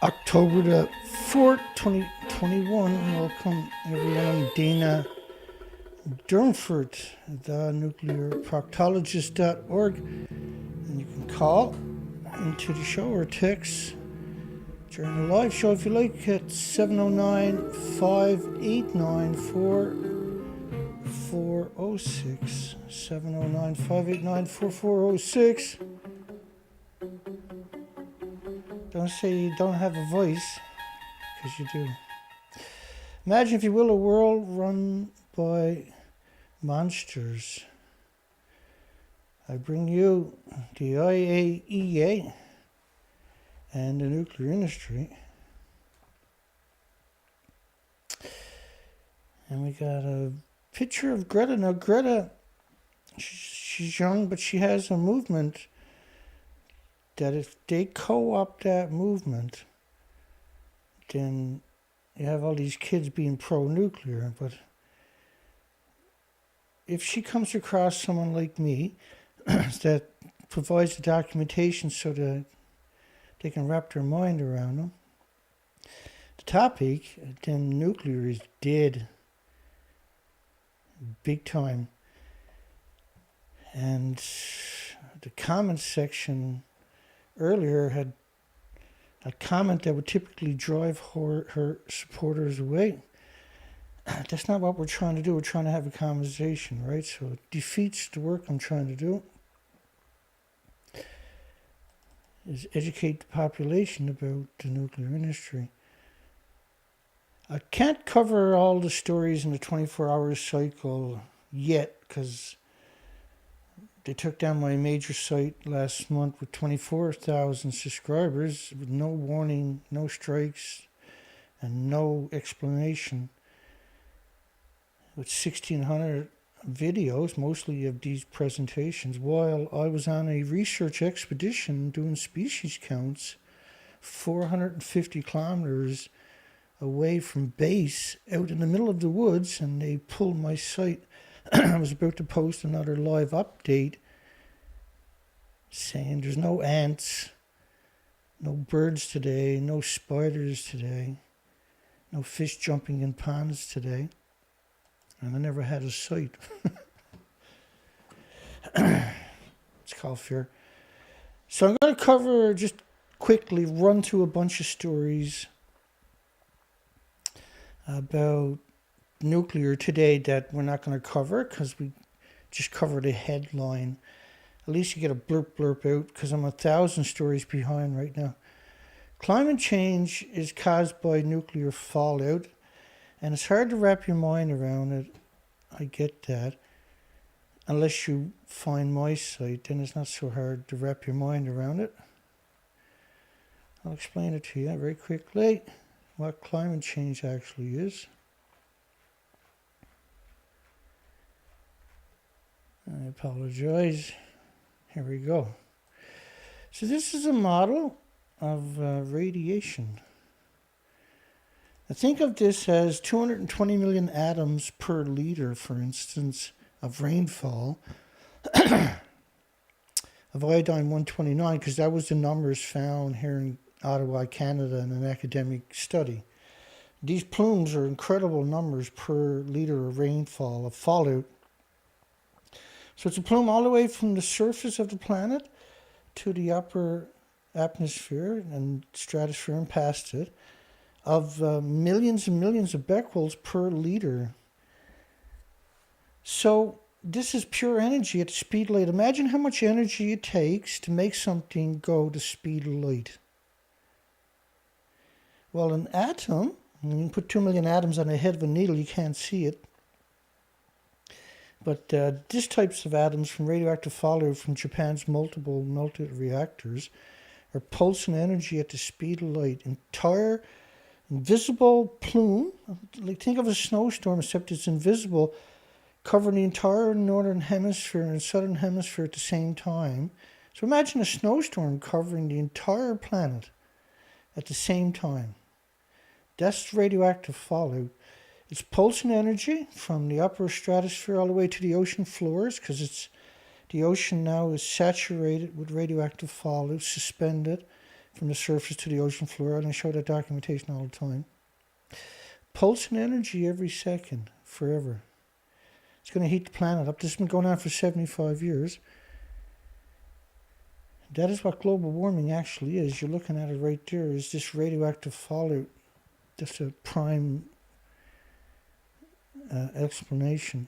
October the 4th, 2021. Welcome everyone. I'm Dana Durnford, the nuclearproctologist.org. And you can call into the show or text during the live show if you like at 709-589-4406. 709-589-4406. Don't say you don't have a voice, because you do. Imagine, if you will, a world run by monsters. I bring you the IAEA and the nuclear industry. And we got a picture of Greta. Now, Greta, she's young, but she has a movement that if they co-opt that movement, then you have all these kids being pro-nuclear. But if she comes across someone like me that provides the documentation so that they can wrap their mind around them, the topic, then nuclear is dead. Big time. And the comments section earlier had a comment that would typically drive her supporters away. That's not what we're trying to do. We're trying to have a conversation, right? So it defeats the work I'm trying to do, is educate the population about the nuclear industry. I can't cover all the stories in the 24-hour cycle yet, because they took down my major site last month with 24,000 subscribers with no warning, no strikes, and no explanation. With 1,600 videos, mostly of these presentations, while I was on a research expedition doing species counts 450 kilometers away from base, out in the middle of the woods, and they pulled my site. I was about to post another live update saying there's no ants, no birds today, no spiders today, no fish jumping in ponds today. And I never had a site. It's called fear. So I'm going to cover, just quickly, run through a bunch of stories about nuclear today that we're not going to cover because we just covered a headline. At least you get a blurb out, because I'm 1,000 stories behind right now. Climate change is caused by nuclear fallout, and it's hard to wrap your mind around it. I get that. Unless you find my site, then it's not so hard to wrap your mind around it. I'll explain it to you very quickly, what climate change actually is. I apologize. Here we go. So this is a model of radiation. Now think of this as 220 million atoms per liter, for instance, of rainfall of iodine-129, because that was the numbers found here in Ottawa, Canada, in an academic study. These plumes are incredible numbers per liter of rainfall, of fallout. So it's a plume all the way from the surface of the planet to the upper atmosphere and stratosphere and past it, of millions and millions of becquerels per liter. So this is pure energy at the speed of light. Imagine how much energy it takes to make something go the speed of light. Well, an atom, you can put 2 million atoms on the head of a needle, you can't see it. But these types of atoms from radioactive fallout from Japan's multiple melted reactors are pulsing energy at the speed of light. Entire invisible plume, like think of a snowstorm, except it's invisible, covering the entire northern hemisphere and southern hemisphere at the same time. So imagine a snowstorm covering the entire planet at the same time. That's radioactive fallout. It's pulsing energy from the upper stratosphere all the way to the ocean floors, because the ocean now is saturated with radioactive fallout, suspended from the surface to the ocean floor, and I show that documentation all the time. Pulsing energy every second, forever. It's going to heat the planet up. This has been going on for 75 years. That is what global warming actually is. You're looking at it right there. Is this radioactive fallout? That's a prime explanation.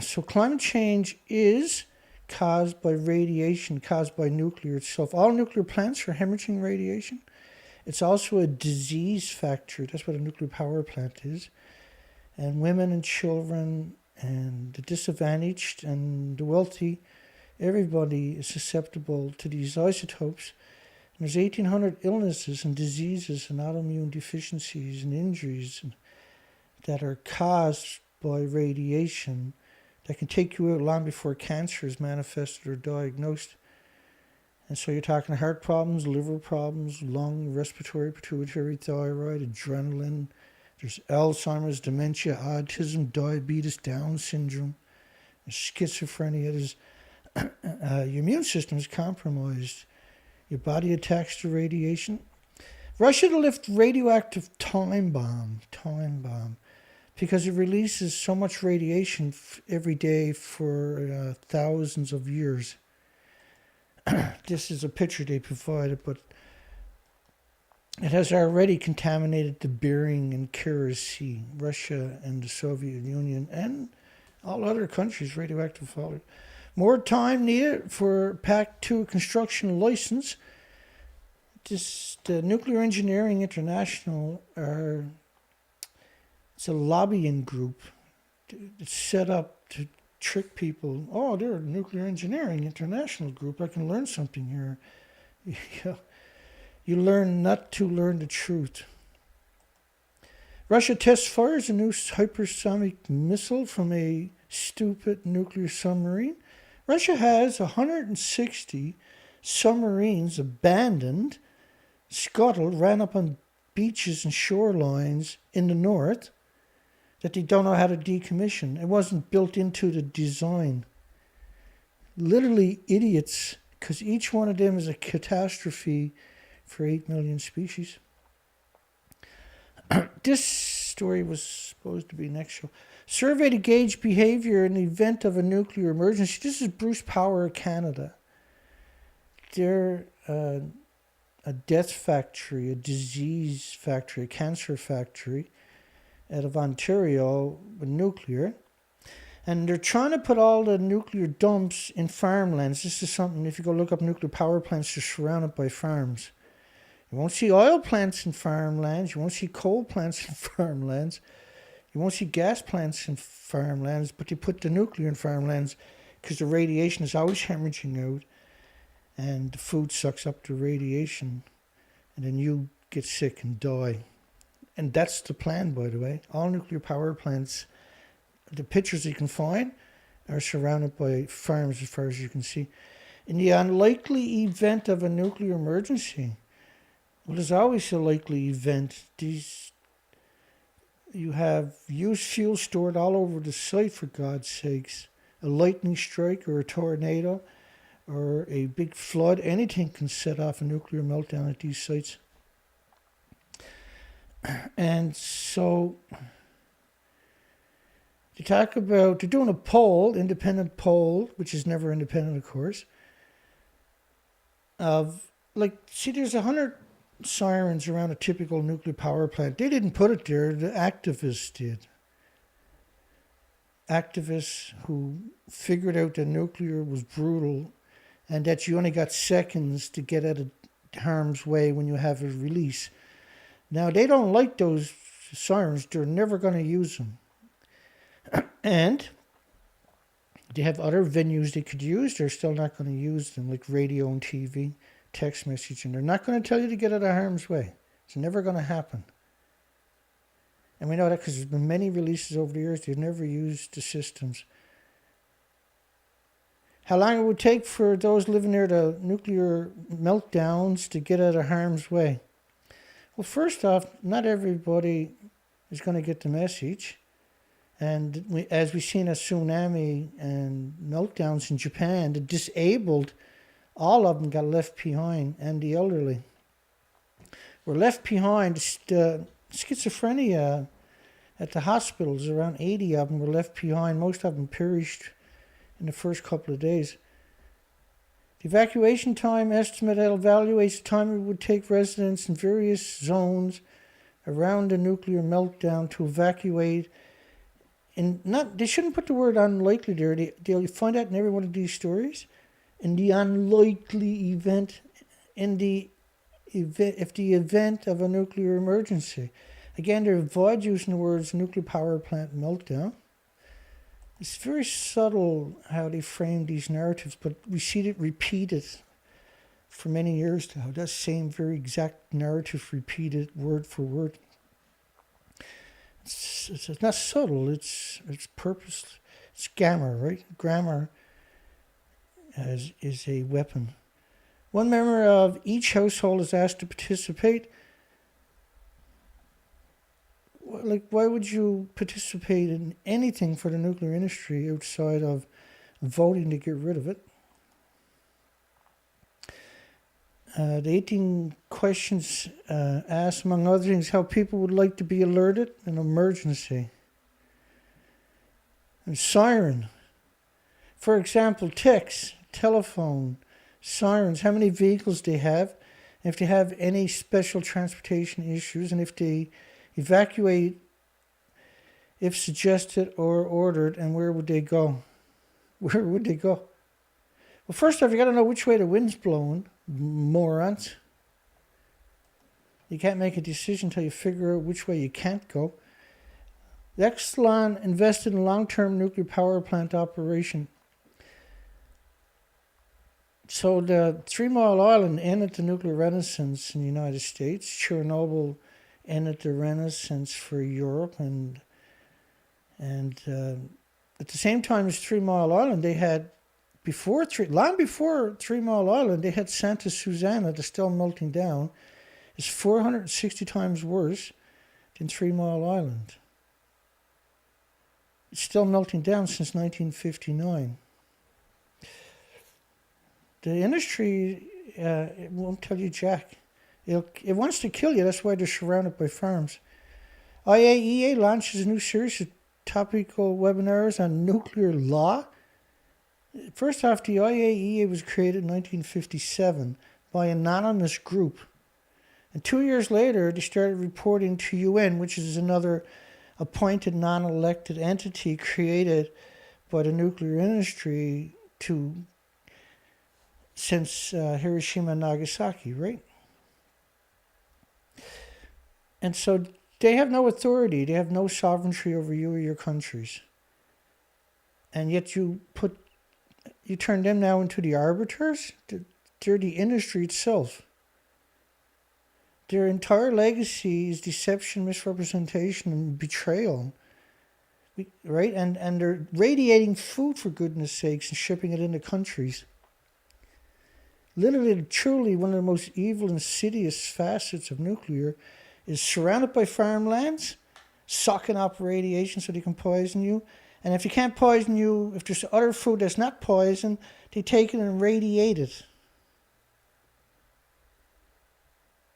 So climate change is caused by radiation, caused by nuclear itself. All nuclear plants are hemorrhaging radiation. It's also a disease factor. That's what a nuclear power plant is. And women and children and the disadvantaged and the wealthy, everybody is susceptible to these isotopes. And there's 1,800 illnesses and diseases and autoimmune deficiencies and injuries that are caused by radiation that can take you out long before cancer is manifested or diagnosed. And so you're talking heart problems, liver problems, lung, respiratory, pituitary, thyroid, adrenaline. There's Alzheimer's, dementia, autism, diabetes, Down syndrome, schizophrenia. Your immune system is compromised. Your body attacks to radiation. Russia to lift radioactive time bomb, because it releases so much radiation every day for thousands of years. This is a picture they provided, but it has already contaminated the Bering and Kara Sea, Russia and the Soviet Union, and all other countries, radioactive fallout. More time needed for Pact 2 construction license. The Nuclear Engineering International it's a lobbying group. It's set up to trick people. Oh, they're a Nuclear Engineering International group. I can learn something here. You learn not to learn the truth. Russia test fires a new hypersonic missile from a stupid nuclear submarine. Russia has 160 submarines abandoned, scuttled, ran up on beaches and shorelines in the north that they don't know how to decommission. It wasn't built into the design. Literally idiots, because each one of them is a catastrophe for 8 million species. This story was supposed to be next show. Survey to gauge behavior in the event of a nuclear emergency. This is Bruce Power, Canada. They're a death factory, a disease factory, a cancer factory out of Ontario with nuclear. And they're trying to put all the nuclear dumps in farmlands. This is something, if you go look up nuclear power plants, they're surrounded by farms. You won't see oil plants in farmlands. You won't see coal plants in farmlands. You won't see gas plants in farmlands, but they put the nuclear in farmlands because the radiation is always hemorrhaging out and the food sucks up the radiation and then you get sick and die. And that's the plan, by the way. All nuclear power plants, the pictures you can find, are surrounded by farms as far as you can see. In the unlikely event of a nuclear emergency, well, there's always a likely event. You have used fuel stored all over the site, for God's sakes. A lightning strike or a tornado or a big flood, anything can set off a nuclear meltdown at these sites. And so they talk about, they're doing a poll, independent poll, which is never independent, of course, of, there's 100 sirens around a typical nuclear power plant. They didn't put it there, the activists did. Activists who figured out that nuclear was brutal and that you only got seconds to get out of harm's way when you have a release. Now, they don't like those sirens. They're never going to use them. And they have other venues they could use. They're still not going to use them, like radio and TV, text messaging. They're not going to tell you to get out of harm's way. It's never going to happen. And we know that because there's been many releases over the years. They've never used the systems. How long it would take for those living near the nuclear meltdowns to get out of harm's way? Well, first off, not everybody is going to get the message. And as we've seen a tsunami and meltdowns in Japan, the disabled all of them got left behind, and the elderly were left behind. Schizophrenia at the hospitals, around 80 of them were left behind. Most of them perished in the first couple of days. The evacuation time estimate evaluates the time it would take residents in various zones around the nuclear meltdown to evacuate. They shouldn't put the word unlikely there. They'll find out in every one of these stories. In the unlikely event, if the event of a nuclear emergency. Again, they avoid using the words nuclear power plant meltdown. It's very subtle how they frame these narratives, but we see it repeated for many years now. That same very exact narrative repeated word for word. It's not subtle, it's purposely. It's grammar, right? Grammar is a weapon. One member of each household is asked to participate. Like, why would you participate in anything for the nuclear industry outside of voting to get rid of it? The 18 questions asked, among other things, how people would like to be alerted in an emergency. And siren. For example, texts, telephone, sirens, how many vehicles they have, if they have any special transportation issues, and if they evacuate, if suggested or ordered, and where would they go? Where would they go? Well, first off, you got to know which way the wind's blowing, morons. You can't make a decision until you figure out which way you can't go. The Exelon invested in long-term nuclear power plant operation. So the 3 Mile Island ended the nuclear renaissance in the United States. Chernobyl ended the renaissance for Europe, and at the same time as 3 Mile Island, they had long before 3 Mile Island, they had Santa Susana that's still melting down. It's 460 times worse than 3 Mile Island. It's still melting down since 1959. The industry, it won't tell you jack. It wants to kill you. That's why they're surrounded by farms. IAEA launches a new series of topical webinars on nuclear law. First off, the IAEA was created in 1957 by an anonymous group. And 2 years later, they started reporting to UN, which is another appointed non-elected entity created by the nuclear industry since Hiroshima and Nagasaki, right? And so they have no authority. They have no sovereignty over you or your countries. And yet you turn them now into the arbiters? They're the industry itself. Their entire legacy is deception, misrepresentation, and betrayal. Right? And they're radiating food, for goodness sakes, and shipping it into countries. Literally, truly, one of the most evil, insidious facets of nuclear is surrounded by farmlands, sucking up radiation so they can poison you. And if they can't poison you, if there's other food that's not poison, they take it and radiate it.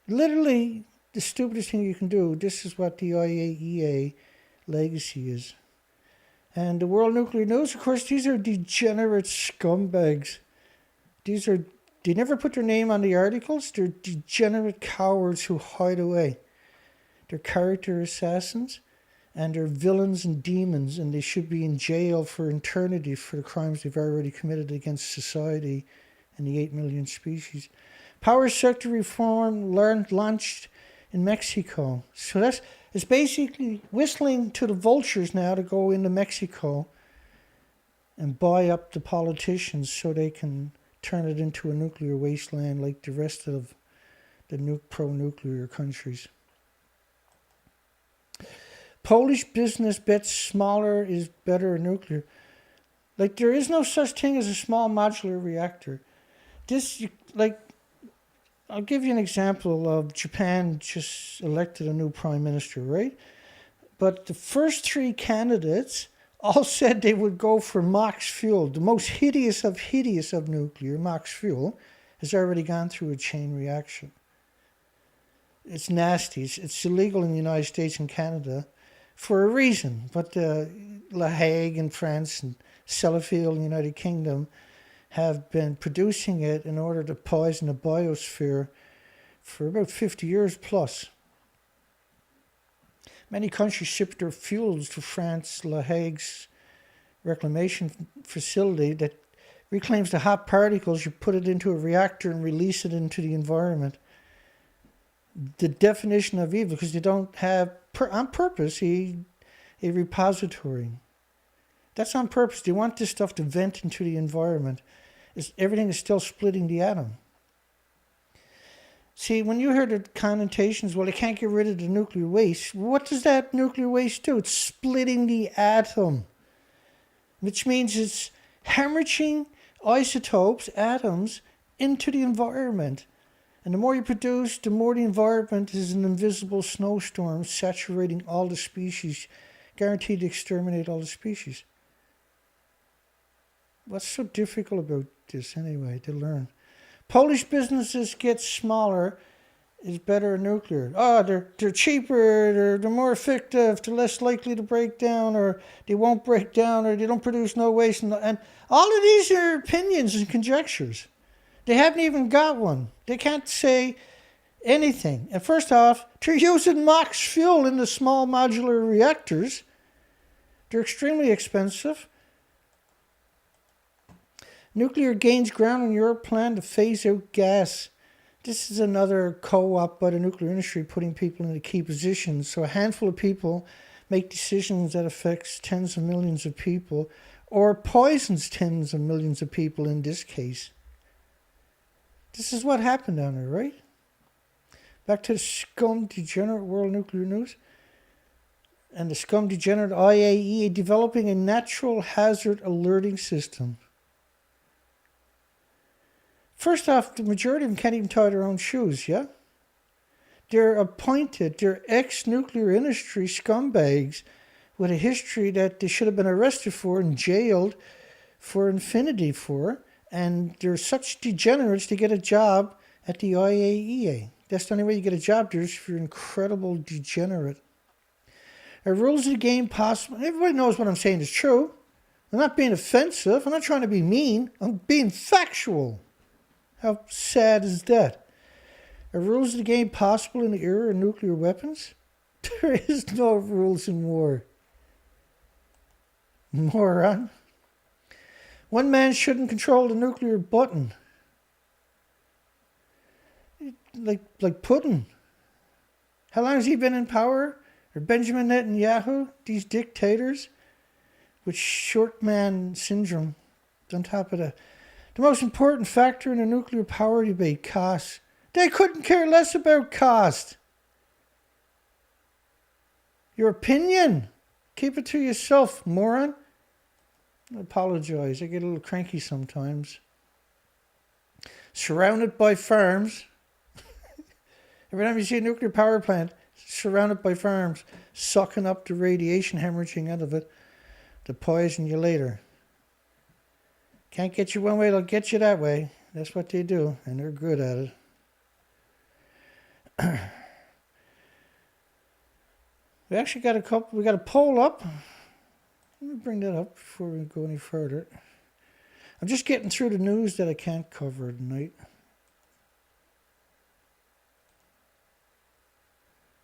Literally, the stupidest thing you can do. This is what the IAEA legacy is. And the World Nuclear News, of course, these are degenerate scumbags. They never put their name on the articles. They're degenerate cowards who hide away. They're character assassins, and they're villains and demons, and they should be in jail for eternity for the crimes they've already committed against society and the 8 million species. Power sector reform launched in Mexico. So it's basically whistling to the vultures now to go into Mexico and buy up the politicians so they can turn it into a nuclear wasteland like the rest of the pro-nuclear countries. Polish business bets smaller is better in nuclear. Like, there is no such thing as a small modular reactor. I'll give you an example of Japan just elected a new prime minister, right? But the first 3 candidates all said they would go for MOX fuel. The most hideous of nuclear, MOX fuel, has already gone through a chain reaction. It's nasty. It's illegal in the United States and Canada for a reason. But La Hague in France and Sellafield in the United Kingdom have been producing it in order to poison the biosphere for about 50 years plus. Many countries ship their fuels to France, La Hague's reclamation facility that reclaims the hot particles. You put it into a reactor and release it into the environment. The definition of evil, because they don't have, on purpose, a repository. That's on purpose. They want this stuff to vent into the environment. Everything is still splitting the atom. See, when you hear the connotations, well, they can't get rid of the nuclear waste. What does that nuclear waste do? It's splitting the atom, which means it's hemorrhaging isotopes, atoms, into the environment. And the more you produce, the more the environment is an invisible snowstorm saturating all the species, guaranteed to exterminate all the species. What's so difficult about this anyway, to learn? Polish businesses get smaller, is better in nuclear. Oh, they're cheaper, they're more effective, they're less likely to break down, or they won't break down, or they don't produce no waste. And all of these are opinions and conjectures. They haven't even got one. They can't say anything. And first off, they're using MOX fuel in the small modular reactors. They're extremely expensive. Nuclear gains ground in Europe plan to phase out gas. This is another co-op by the nuclear industry putting people into key positions. So a handful of people make decisions that affects tens of millions of people, or poisons tens of millions of people in this case. This is what happened down there, right? Back to the scum degenerate world nuclear news. And the scum degenerate IAEA developing a natural hazard alerting system. First off, the majority of them can't even tie their own shoes, yeah? They're appointed, they're ex-nuclear industry scumbags with a history that they should have been arrested for and jailed for infinity for, and they're such degenerates to get a job at the IAEA. That's the only way you get a job there is if you're an incredible degenerate. Are rules of the game possible? Everybody knows what I'm saying is true. I'm not being offensive. I'm not trying to be mean. I'm being factual. How sad is that? Are rules of the game possible in the era of nuclear weapons? There is no rules in war. Moron. One man shouldn't control the nuclear button. Like Putin. How long has he been in power? Or Benjamin Netanyahu? These dictators? With short man syndrome. On top of that. The most important factor in a nuclear power debate, cost. They couldn't care less about cost. Your opinion. Keep it to yourself, moron. I apologize. I get a little cranky sometimes. Surrounded by farms. Every time you see a nuclear power plant, surrounded by farms, sucking up the radiation hemorrhaging out of it to poison you later. Can't get you one way, they'll get you that way. That's what they do, and they're good at it. We actually got we got a poll up. Let me bring that up before we go any further. I'm just getting through the news that I can't cover tonight.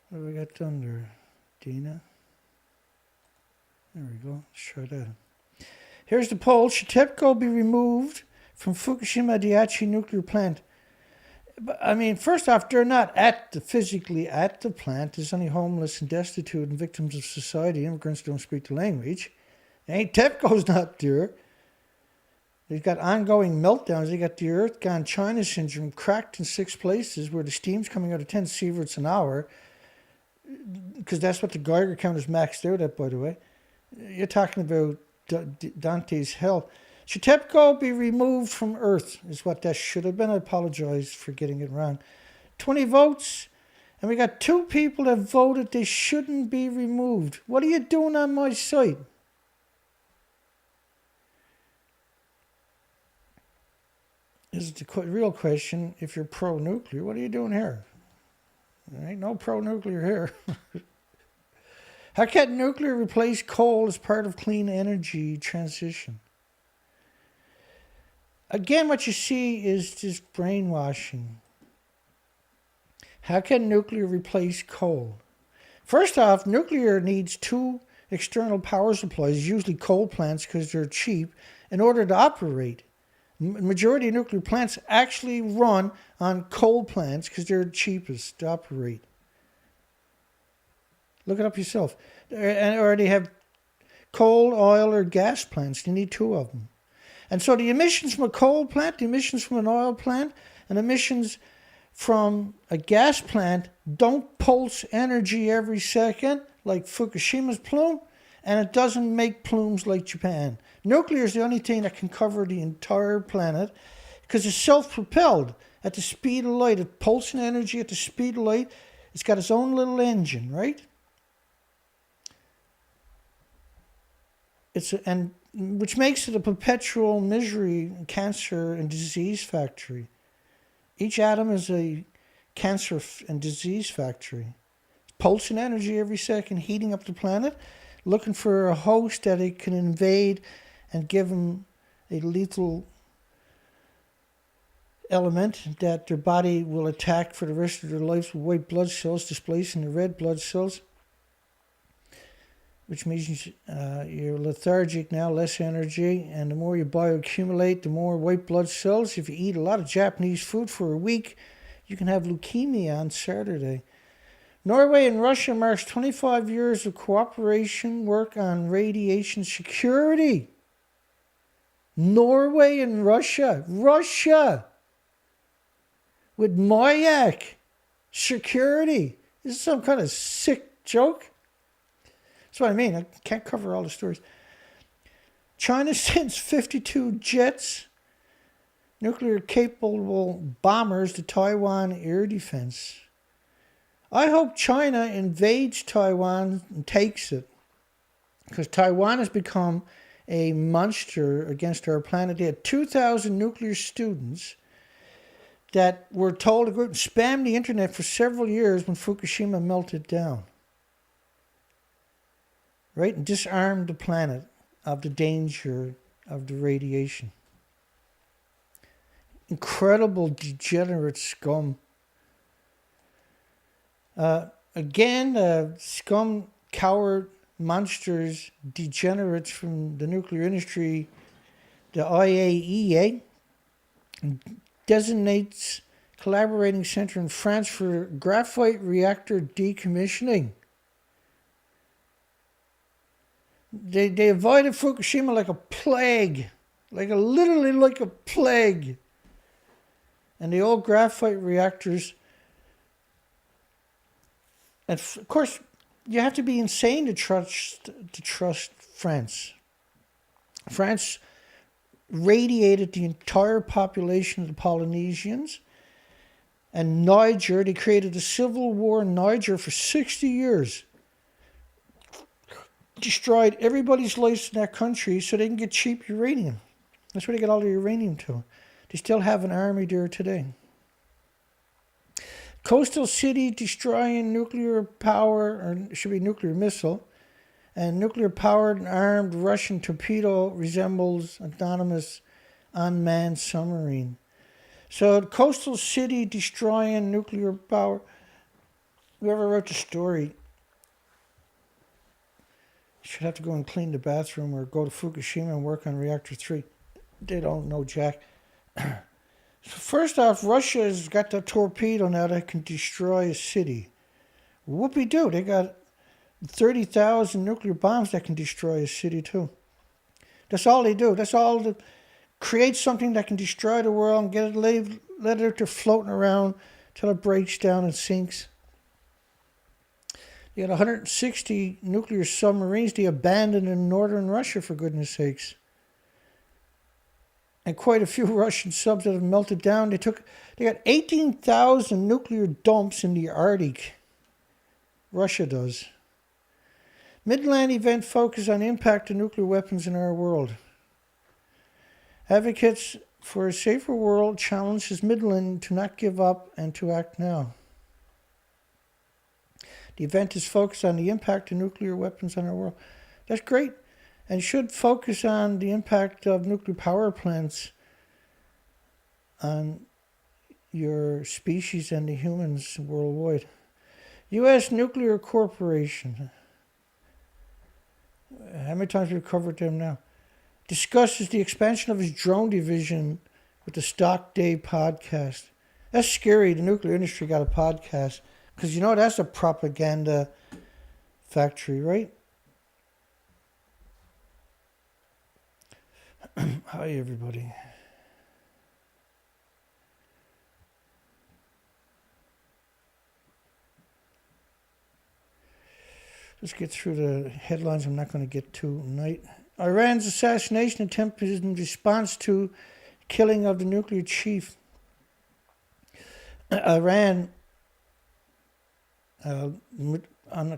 What do we got done there, Dana? There we go. Let's try that. Here's the poll. Should TEPCO be removed from Fukushima Daiichi nuclear plant? But, I mean, first off, they're not physically at the plant. There's only homeless and destitute and victims of society. Immigrants don't speak the language. TEPCO's not there. They've got ongoing meltdowns. They got the Earth gone China syndrome cracked in 6 places where the steam's coming out of 10 sieverts an hour. Because that's what the Geiger count is maxed out at, by the way. You're talking about Dante's hell. Should TEPCO be removed from Earth is what that should have been. I apologize for getting it wrong. 20 votes, and we got 2 people that voted they shouldn't be removed. What are you doing on my site? is the real question. If you're pro-nuclear, what are you doing here? There ain't no pro-nuclear here. How can nuclear replace coal as part of clean energy transition? Again, what you see is just brainwashing. How can nuclear replace coal? First off, nuclear needs two external power supplies, usually coal plants because they're cheap, in order to operate. Majority of nuclear plants actually run on coal plants because they're cheapest to operate. Look it up yourself. Or they have coal, oil, or gas plants. You need two of them. And so the emissions from a coal plant, the emissions from an oil plant, and emissions from a gas plant don't pulse energy every second like Fukushima's plume, and it doesn't make plumes like Japan. Nuclear is the only thing that can cover the entire planet because it's self-propelled at the speed of light. It pulsing energy at the speed of light. It's got its own little engine, right? Which makes it a perpetual misery, cancer, and disease factory. Each atom is a cancer and disease factory. Pulsing energy every second, heating up the planet, looking for a host that it can invade and give them a lethal element that their body will attack for the rest of their lives with white blood cells, displacing the red blood cells, which means you're lethargic now, less energy, and the more you bioaccumulate, the more white blood cells. If you eat a lot of Japanese food for a week, you can have leukemia on Saturday. Norway and Russia marks 25 years of cooperation work on radiation security. Norway and Russia. Russia! With Mayak security. This is some kind of sick joke. That's what I mean. I can't cover all the stories. China sends 52 jets, nuclear-capable bombers to Taiwan air defense. I hope China invades Taiwan and takes it, because Taiwan has become a monster against our planet. They had 2,000 nuclear students that were told to go out and spam the internet for several years when Fukushima melted down. Right? And disarmed the planet of the danger of the radiation. Incredible degenerate scum. Scum, coward, monsters, degenerates from the nuclear industry, the IAEA designates collaborating center in France for graphite reactor decommissioning. They avoided Fukushima like a plague, literally like a plague. And the old graphite reactors. And of course, you have to be insane to trust France. France radiated the entire population of the Polynesians. And Niger, they created a civil war in Niger for 60 years. Destroyed everybody's lives in that country so they can get cheap uranium. That's where they get all their uranium to. They still have an army there today. Coastal city destroying nuclear power, or it should be nuclear missile, and nuclear-powered and armed Russian torpedo resembles autonomous unmanned submarine. So coastal city destroying nuclear power. Whoever wrote the story should have to go and clean the bathroom or go to Fukushima and work on Reactor 3. They don't know jack. First off, Russia's got the torpedo now that can destroy a city. Whoopie-doo, they got 30,000 nuclear bombs that can destroy a city too. That's all they do. That's all to create something that can destroy the world and get it, let it to floating around till it breaks down and sinks. You had 160 nuclear submarines they abandoned in northern Russia, for goodness sakes. And quite a few Russian subs that have melted down. They got 18,000 nuclear dumps in the Arctic. Russia does. Midland event focus on impact of nuclear weapons in our world. Advocates for a safer world challenges Midland to not give up and to act now. The event is focused on the impact of nuclear weapons on our world. That's great, and should focus on the impact of nuclear power plants on your species and the humans worldwide. U.S. Nuclear Corporation. How many times have we covered them now? Discusses the expansion of its drone division with the Stock Day podcast. That's scary. The nuclear industry got a podcast. Because you know that's a propaganda factory, right? Hi, everybody. Let's get through the headlines I'm not going to get to tonight. Iran's assassination attempt is in response to killing of the nuclear chief. Iran, I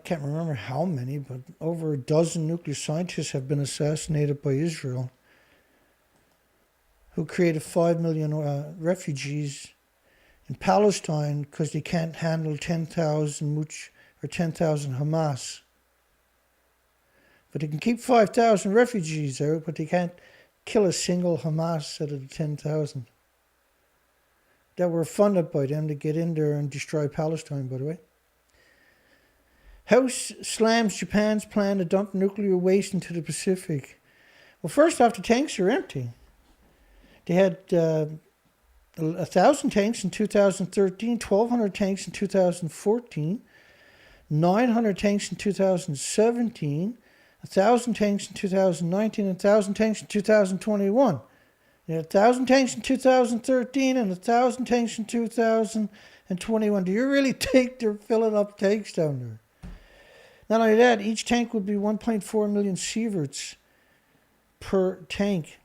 can't remember how many, but over a dozen nuclear scientists have been assassinated by Israel, who created 5 million refugees in Palestine because they can't handle 10,000 Hamas. But they can keep 5,000 refugees out, but they can't kill a single Hamas out of the 10,000 that were funded by them to get in there and destroy Palestine, by the way. House slams Japan's plan to dump nuclear waste into the Pacific. Well, first off, the tanks are empty. They had 1,000 tanks in 2013, 1,200 tanks in 2014, 900 tanks in 2017, 1,000 tanks in 2019, and 1,000 tanks in 2021. They had 1,000 tanks in 2013 and 1,000 tanks in 2021. Do you really think they're filling up tanks down there? Not only that, each tank would be 1.4 million sieverts per tank.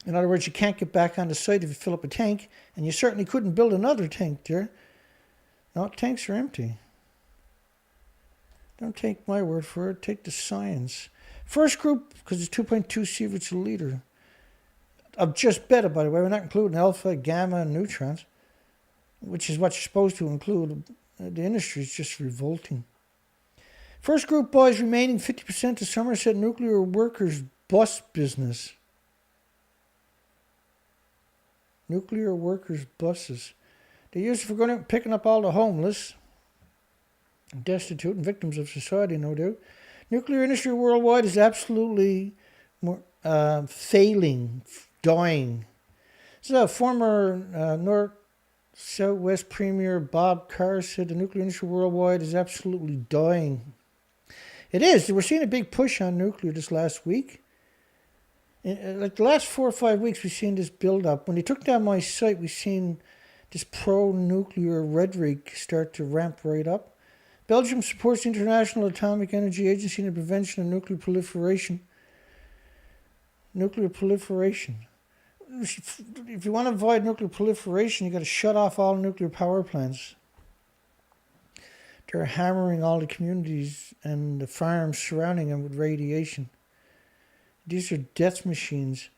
In other words, you can't get back on the site if you fill up a tank, and you certainly couldn't build another tank there. No, tanks are empty. Don't take my word for it, take the science. First group, because it's 2.2 sieverts a liter. Of just beta, by the way, we're not including alpha, gamma, and neutrons, which is what you're supposed to include. The industry is just revolting. First group buys remaining 50% of Somerset nuclear workers' bus business. Nuclear workers' buses. They use it for picking up all the homeless, destitute, and victims of society, no doubt. Nuclear industry worldwide is absolutely failing, dying. So former North Southwest Premier Bob Carr said the nuclear industry worldwide is absolutely dying. It is. We're seeing a big push on nuclear this last week. Like the last 4 or 5 weeks, we've seen this build up. When they took down my site, we've seen this pro-nuclear rhetoric start to ramp right up. Belgium supports the International Atomic Energy Agency in the prevention of nuclear proliferation. Nuclear proliferation. If you want to avoid nuclear proliferation, you've got to shut off all nuclear power plants. They're hammering all the communities and the farms surrounding them with radiation. These are death machines.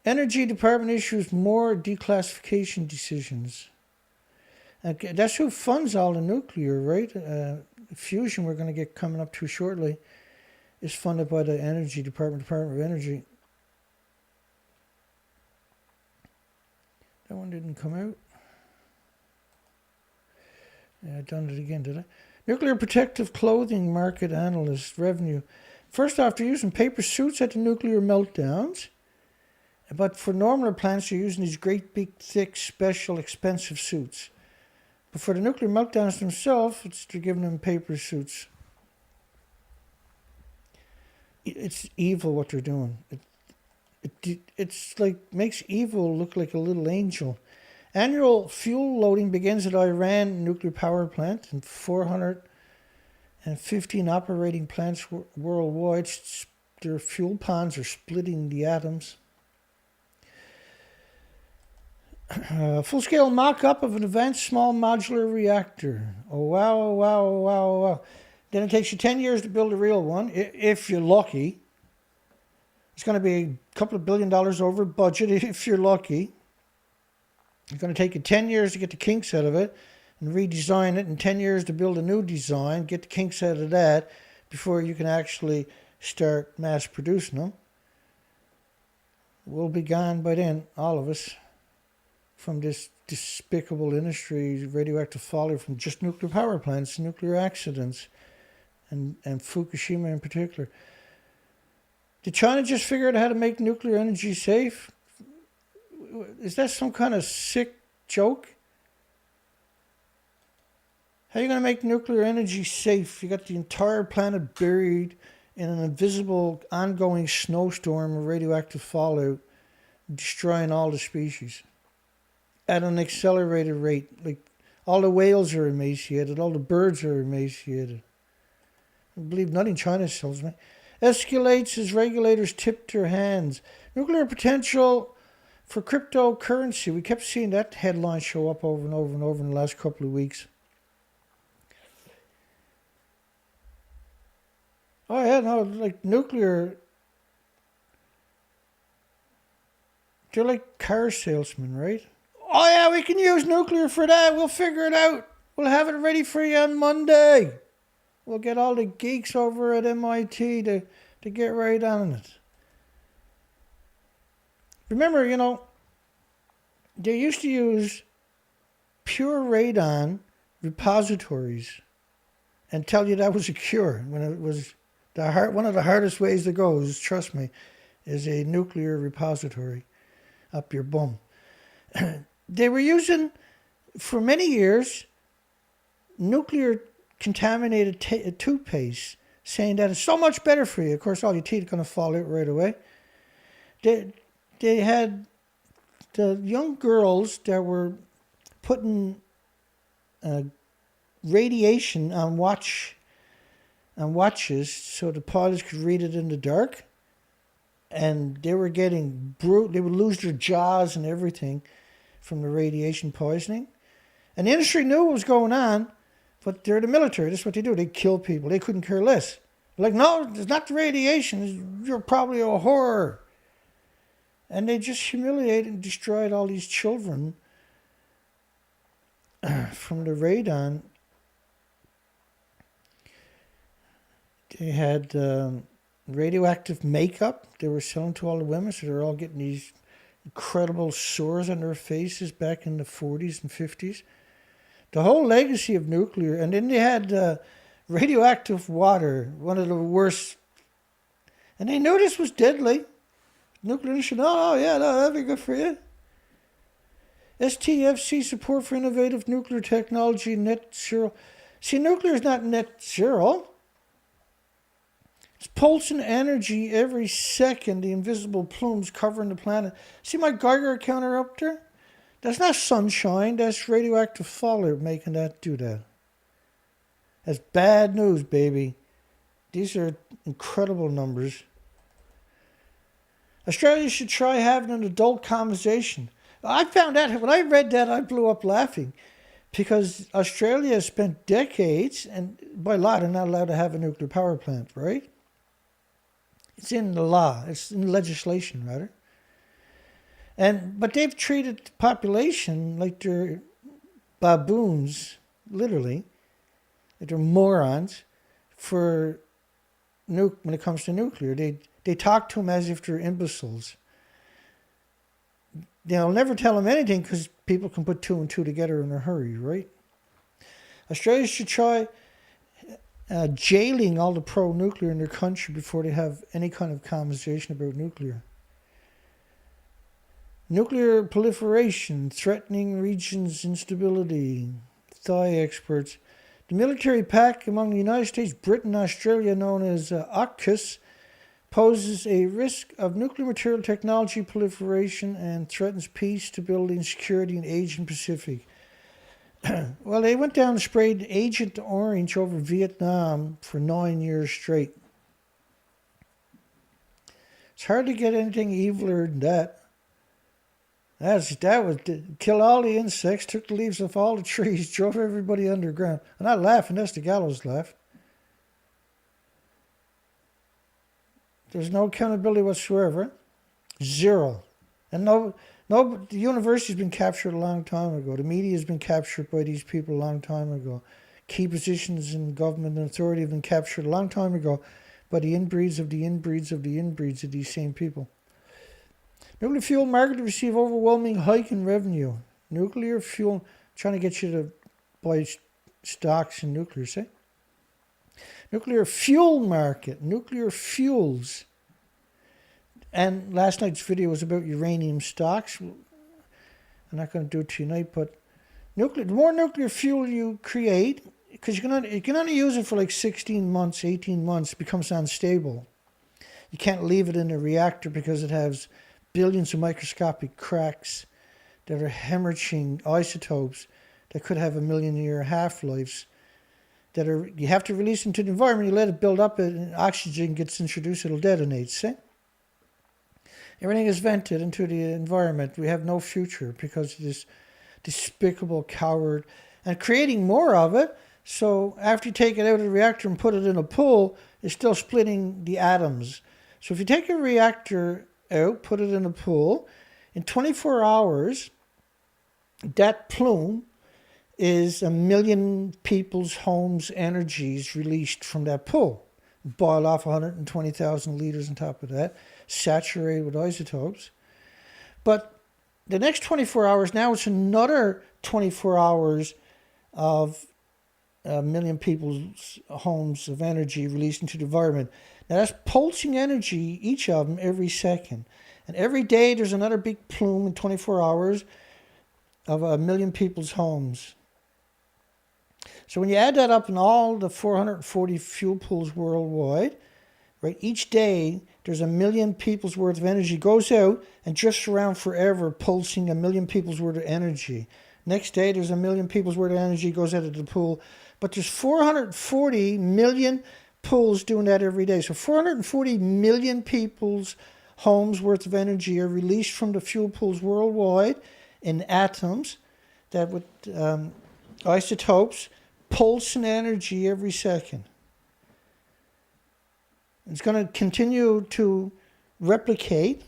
Energy Department issues more declassification decisions. That's who funds all the nuclear, right? Fusion, we're going to get coming up to shortly, is funded by the Energy Department, Department of Energy. That one didn't come out. Yeah, I done it again, did I? Nuclear protective clothing market analyst revenue. First off, they're using paper suits at the nuclear meltdowns. But for normal plants, they're using these great, big, thick, special, expensive suits. But for the nuclear meltdowns themselves, they're giving them paper suits. It's evil what they're doing. It's like makes evil look like a little angel. Annual fuel loading begins at Iran nuclear power plant and 415 operating plants worldwide. Their fuel ponds are splitting the atoms. Full-scale mock-up of an advanced small modular reactor. Oh, wow, wow, wow, wow. Then it takes you 10 years to build a real one, if you're lucky. It's going to be couple of $1 billion over budget if you're lucky. It's going to take you 10 years to get the kinks out of it and redesign it, and 10 years to build a new design, get the kinks out of that before you can actually start mass producing them. We'll be gone by then, all of us, from this despicable industry, radioactive fallout from just nuclear power plants, nuclear accidents, and Fukushima in particular. Did China just figure out how to make nuclear energy safe? Is that some kind of sick joke? How are you going to make nuclear energy safe? You got the entire planet buried in an invisible, ongoing snowstorm of radioactive fallout, destroying all the species at an accelerated rate. Like, all the whales are emaciated, all the birds are emaciated. I believe nothing China tells me. Escalates as regulators tip their hands. Nuclear potential for cryptocurrency. We kept seeing that headline show up over and over and over in the last couple of weeks. Oh yeah, no, like nuclear, they're like car salesmen, right? Oh yeah, we can use nuclear for that. We'll figure it out. We'll have it ready for you on Monday. We'll get all the geeks over at MIT to get right on it. Remember, they used to use pure radon repositories and tell you that was a cure when it was one of the hardest ways to go, trust me, is a nuclear repository up your bum. They were using, for many years, nuclear contaminated toothpaste, saying that it's so much better for you. Of course, all your teeth are going to fall out right away. They had the young girls that were putting radiation on watches so the pilots could read it in the dark, and they were getting they would lose their jaws and everything from the radiation poisoning. And the industry knew what was going on, but they're the military. That's what they do. They kill people. They couldn't care less. They're like, no, it's not the radiation. You're probably a horror. And they just humiliated and destroyed all these children from the radon. They had radioactive makeup they were selling to all the women, so they're all getting these incredible sores on their faces back in the 40s and 50s. The whole legacy of nuclear. And then they had radioactive water, one of the worst. And they knew this was deadly. Nuclear industry, no, that'd be good for you. STFC, support for innovative nuclear technology, net zero. See, nuclear is not net zero. It's pulsing energy every second, the invisible plumes covering the planet. See my Geiger counter up there? That's not sunshine, that's radioactive fallout making that do that. That's bad news, baby. These are incredible numbers. Australia should try having an adult conversation. I found out, when I read that, I blew up laughing. Because Australia has spent decades, and by law, they're not allowed to have a nuclear power plant, right? It's in the law. It's in legislation, rather. But they've treated the population like they're baboons, literally. Like they're morons when it comes to nuclear. They talk to them as if they're imbeciles. They'll never tell them anything because people can put two and two together in a hurry, right? Australia should try jailing all the pro-nuclear in their country before they have any kind of conversation about nuclear. Nuclear proliferation, threatening regions' instability. Thai experts. The military pact among the United States, Britain, and Australia, known as AUKUS, poses a risk of nuclear material technology proliferation and threatens peace, stability, and security in Asian Pacific. Well, they went down and sprayed Agent Orange over Vietnam for 9 years straight. It's hard to get anything eviler than that. That would kill all the insects, took the leaves off all the trees, drove everybody underground. I'm not laughing, that's the gallows laugh. There's no accountability whatsoever. Zero. And the university's been captured a long time ago. The media has been captured by these people a long time ago. Key positions in government and authority have been captured a long time ago by the inbreeds of the inbreeds of the inbreeds of these same people. Nuclear fuel market to receive overwhelming hike in revenue. Nuclear fuel, trying to get you to buy stocks in nuclear, say? Nuclear fuel market, nuclear fuels. And last night's video was about uranium stocks. I'm not going to do it tonight, but the more nuclear fuel you create, because you can only use it for like 16 months, 18 months, it becomes unstable. You can't leave it in a reactor because it has billions of microscopic cracks that are hemorrhaging isotopes that could have 1,000,000-year half-lives. You have to release into the environment, you let it build up, and oxygen gets introduced, it'll detonate, see? Everything is vented into the environment. We have no future because of this despicable coward and creating more of it. So after you take it out of the reactor and put it in a pool, it's still splitting the atoms. So if you take a reactor out, put it in a pool, in 24 hours, that plume is 1,000,000 people's homes' energies released from that pool. Boil off 120,000 liters on top of that, saturated with isotopes. But the next 24 hours, now it's another 24 hours of 1,000,000 people's homes of energy released into the environment. Now that's pulsing energy, each of them, every second. And every day there's another big plume in 24 hours of 1,000,000 people's homes. So when you add that up in all the 440 fuel pools worldwide, right, each day there's 1,000,000 people's worth of energy goes out and drifts around forever, pulsing 1,000,000 people's worth of energy. Next day there's 1,000,000 people's worth of energy goes out of the pool, but there's 440 million pools doing that every day. So 440 million people's homes worth of energy are released from the fuel pools worldwide in atoms that with isotopes pulsing energy every second. It's going to continue to replicate.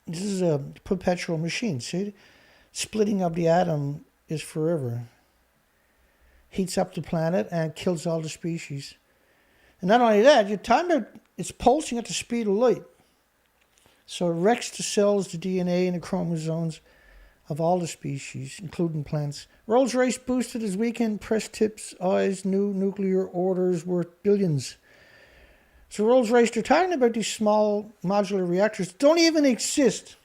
This is a perpetual machine. See, splitting of the atom is forever. Heats up the planet and kills all the species. And not only that, you're talking about it's pulsing at the speed of light. So it wrecks the cells, the DNA, and the chromosomes of all the species, including plants. Rolls-Royce boosted his weekend press tips, eyes, new nuclear orders worth billions. So Rolls-Royce, they're talking about these small modular reactors that don't even exist.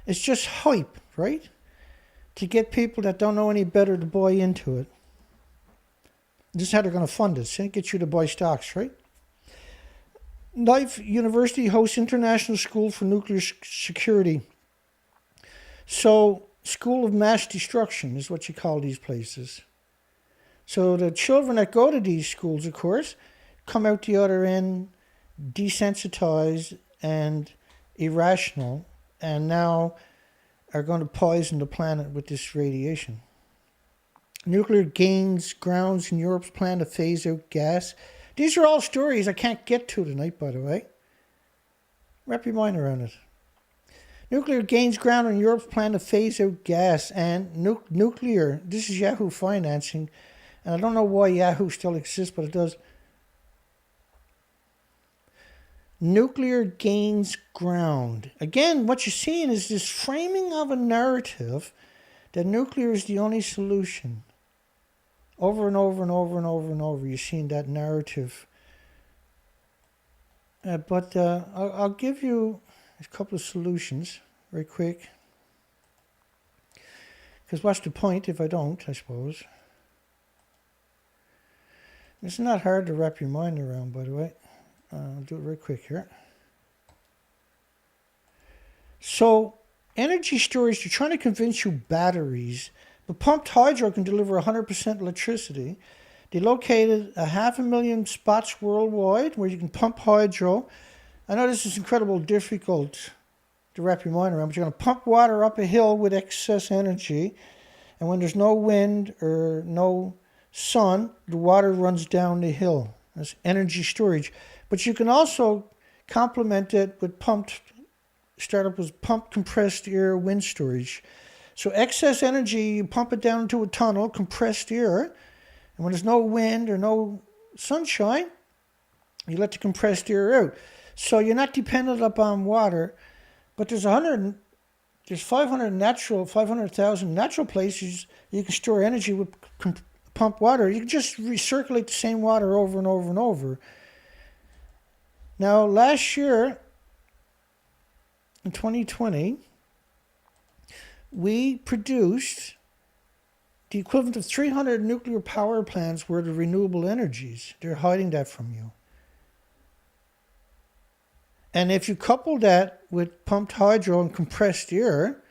It's just hype, right? To get people that don't know any better to buy into it. This is how they're going to fund it. So get you to buy stocks, right? Knife University hosts International School for Nuclear Security. So, School of Mass Destruction is what you call these places. So the children that go to these schools, of course, come out the other end desensitized and irrational, and now are going to poison the planet with this radiation. Nuclear gains grounds in Europe's plan to phase out gas. These are all stories I can't get to tonight, by the way. Wrap your mind around it. Nuclear gains ground in Europe's plan to phase out gas and nuclear. This is Yahoo financing, and I don't know why Yahoo still exists, but it does. Nuclear gains ground. Again, what you're seeing is this framing of a narrative that nuclear is the only solution. Over and over and over and over and over, you're seeing that narrative. But I'll give you a couple of solutions very quick. Because what's the point if I don't, I suppose? It's not hard to wrap your mind around, by the way. I'll do it very quick here. So, energy storage, they're trying to convince you batteries. But pumped hydro can deliver 100% electricity. They located 500,000 spots worldwide where you can pump hydro. I know this is incredibly difficult to wrap your mind around, but you're going to pump water up a hill with excess energy. And when there's no wind or no sun, the water runs down the hill. That's energy storage. But you can also complemented with startup was pumped compressed air wind storage. So excess energy, you pump it down into a tunnel, compressed air, and when there's no wind or no sunshine, you let the compressed air out. So you're not dependent upon water, but there's 500,000 natural places you can store energy with pump water. You can just recirculate the same water over and over and over. Now, last year, in 2020, we produced the equivalent of 300 nuclear power plants worth of renewable energies. They're hiding that from you. And if you couple that with pumped hydro and compressed air,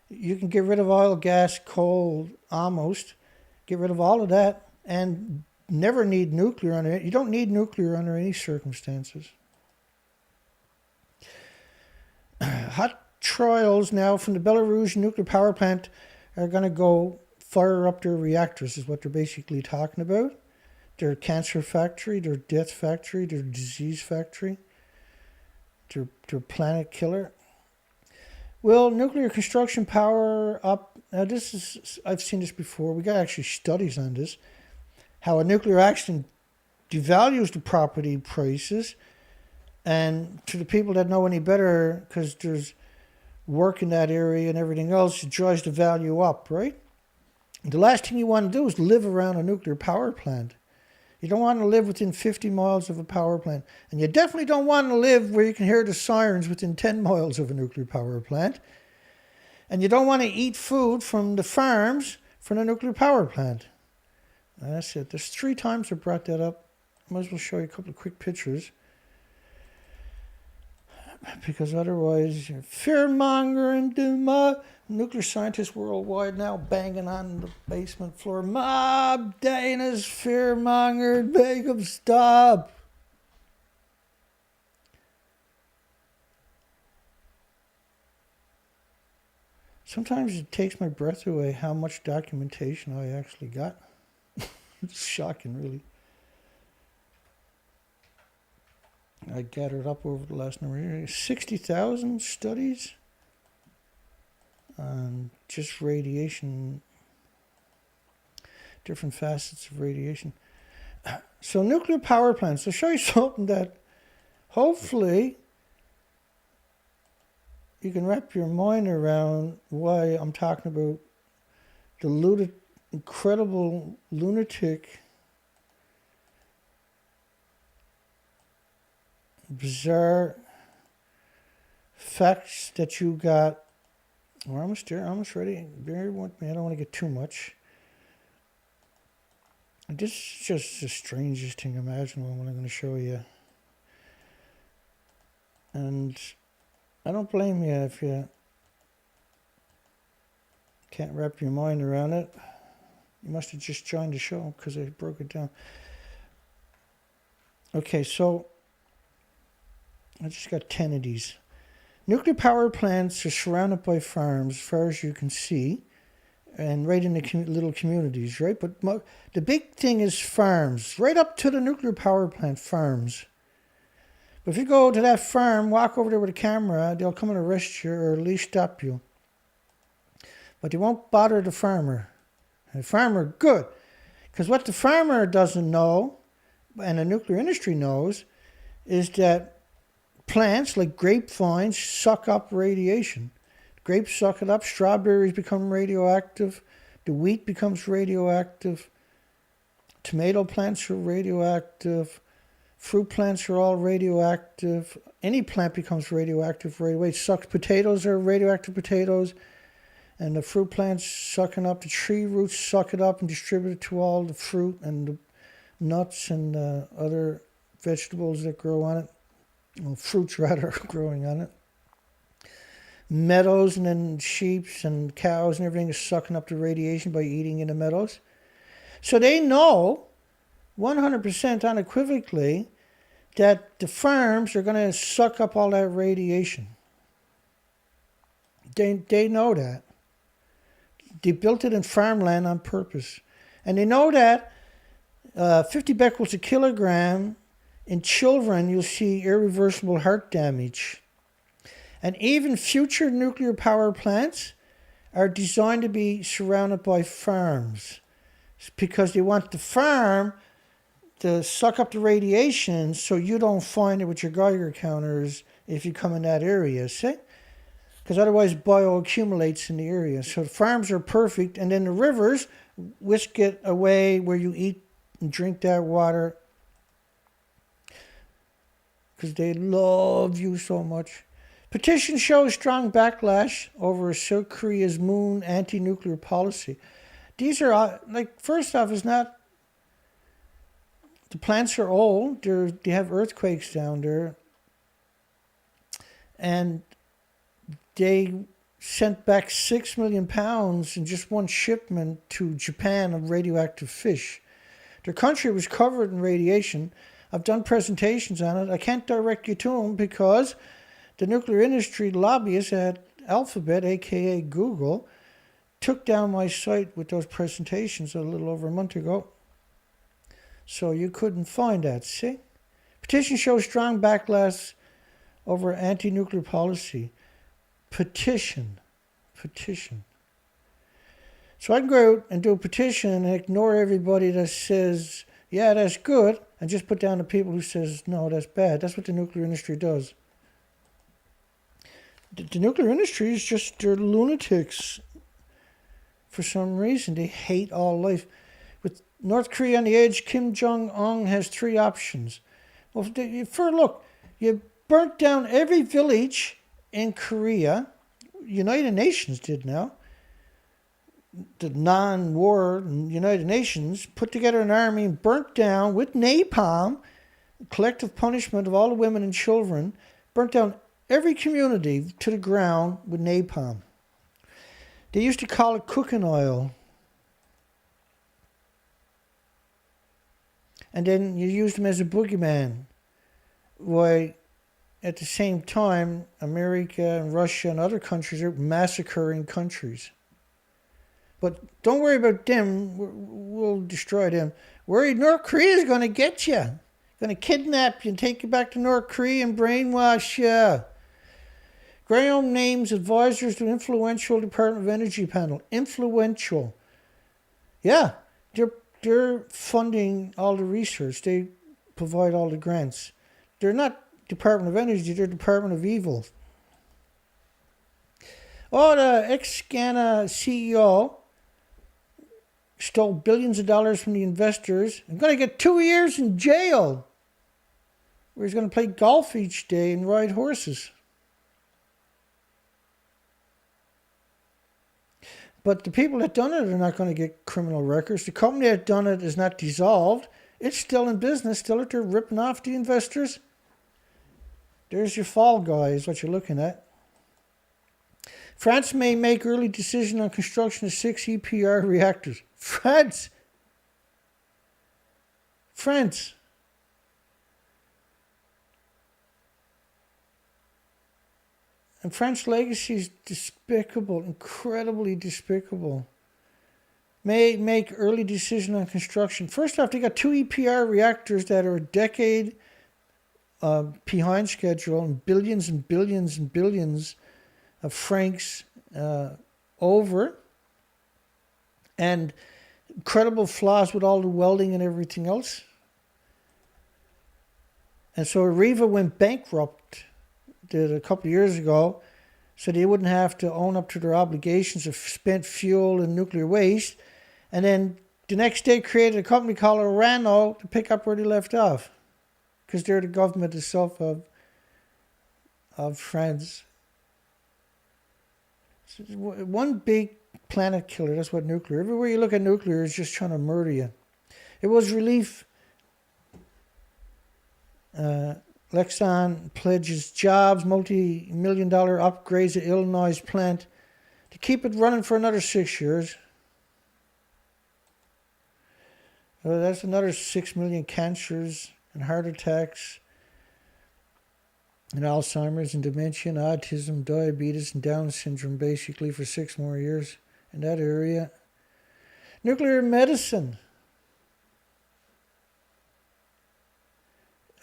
you can get rid of oil, gas, coal, almost. Get rid of all of that and never need nuclear under it. You don't need nuclear under any circumstances. Hot trials now from the Belarus nuclear power plant are going to go fire up their reactors, is what they're basically talking about. Their cancer factory, their death factory, their disease factory, their planet killer. Will nuclear construction power up? Now I've seen this before. We got actually studies on this. How a nuclear accident devalues the property prices, and to the people that know any better, because there's work in that area and everything else, it drives the value up, right? The last thing you want to do is live around a nuclear power plant. You don't want to live within 50 miles of a power plant. And you definitely don't want to live where you can hear the sirens within 10 miles of a nuclear power plant. And you don't want to eat food from the farms from the nuclear power plant. And that's it. There's 3 times I brought that up. Might as well show you a couple of quick pictures. Because otherwise, you're fear-mongering, Duma. Nuclear scientists worldwide now banging on the basement floor. Mob, Dana's fear-mongered, make them stop. Sometimes it takes my breath away how much documentation I actually got. It's shocking, really. I gathered up over the last number of years. 60,000 studies on just radiation, different facets of radiation. So nuclear power plants, I'll show you something that hopefully you can wrap your mind around why I'm talking about the incredible lunatic, bizarre facts that you got. We're almost there, almost ready. Bear with me, I don't want to get too much. This is just the strangest thing imaginable what I'm going to show you. And I don't blame you if you can't wrap your mind around it. You must have just joined the show because I broke it down. Okay, so I just got 10 of these. Nuclear power plants are surrounded by farms, as far as you can see, and right in the little communities, right? But the big thing is farms, right up to the nuclear power plant, farms. But if you go to that farm, walk over there with a camera, they'll come and arrest you or at least stop you. But they won't bother the farmer. And the farmer, good. Because what the farmer doesn't know, and the nuclear industry knows, is that plants like grapevines suck up radiation. Grapes suck it up, strawberries become radioactive, the wheat becomes radioactive, tomato plants are radioactive, fruit plants are all radioactive, any plant becomes radioactive right away. It sucks. Potatoes are radioactive potatoes, and the fruit plants sucking up, the tree roots suck it up and distribute it to all the fruit and the nuts and other vegetables that grow on it. Well, fruits rather growing on it. Meadows and then sheep and cows and everything is sucking up the radiation by eating in the meadows. So they know 100% unequivocally that the farms are going to suck up all that radiation. They know that. They built it in farmland on purpose. And they know that 50 becquerels a kilogram In children, you'll see irreversible heart damage. And even future nuclear power plants are designed to be surrounded by farms because they want the farm to suck up the radiation so you don't find it with your Geiger counters if you come in that area, see? Because otherwise bioaccumulates in the area. So the farms are perfect, and then the rivers whisk it away where you eat and drink that water because they love you so much. Petition shows strong backlash over South Korea's moon anti-nuclear policy. These are, first off, it's not, the plants are old, they have earthquakes down there, and they sent back 6 million pounds in just one shipment to Japan of radioactive fish. Their country was covered in radiation. I've done presentations on it. I can't direct you to them because the nuclear industry lobbyists at Alphabet, aka Google, took down my site with those presentations a little over a month ago. So you couldn't find that, see? Petition shows strong backlash over anti-nuclear policy. Petition. So I can go out and do a petition and ignore everybody that says, yeah, that's good, and just put down the people who says, no, that's bad. That's what the nuclear industry does. The nuclear industry is just, they're lunatics. For some reason, they hate all life. With North Korea on the edge, Kim Jong-un has 3 options. Well, look, you burnt down every village in Korea. United Nations did now. The non-war United Nations put together an army and burnt down with napalm, collective punishment of all the women and children, burnt down every community to the ground with napalm. They used to call it cooking oil. And then you used them as a boogeyman. Why, at the same time, America and Russia and other countries are massacring countries. But don't worry about them. We'll destroy them. Worried North Korea is going to get you. Going to kidnap you and take you back to North Korea and brainwash you. Graham names advisors to influential Department of Energy panel. Influential. Yeah, they're funding all the research. They provide all the grants. They're not Department of Energy, they're Department of Evil. Oh, the ex-Ghana CEO stole billions of dollars from the investors. I'm going to get 2 years in jail, where he's going to play golf each day and ride horses. But the people that done it are not going to get criminal records. The company that done it is not dissolved. It's still in business, still out there ripping off the investors. There's your fall guy, is what you're looking at. France may make early decision on construction of 6 EPR reactors. France. And French legacy is despicable, incredibly despicable. May make early decision on construction. First off, they got 2 EPR reactors that are a decade behind schedule, and billions and billions and billions of francs over, and incredible flaws with all the welding and everything else. And so Rivka went bankrupt a couple of years ago, so they wouldn't have to own up to their obligations of spent fuel and nuclear waste, and then the next day created a company called Orano to pick up where they left off, because they're the government itself of France. So one big planet killer, that's what nuclear. Everywhere you look at nuclear is just trying to murder you. It was relief. Lexon pledges jobs, multi-million-dollar upgrades at Illinois plant to keep it running for another 6 years. That's another 6 million cancers and heart attacks and Alzheimer's and dementia and autism, diabetes and Down syndrome basically for 6 more years in that area. Nuclear medicine.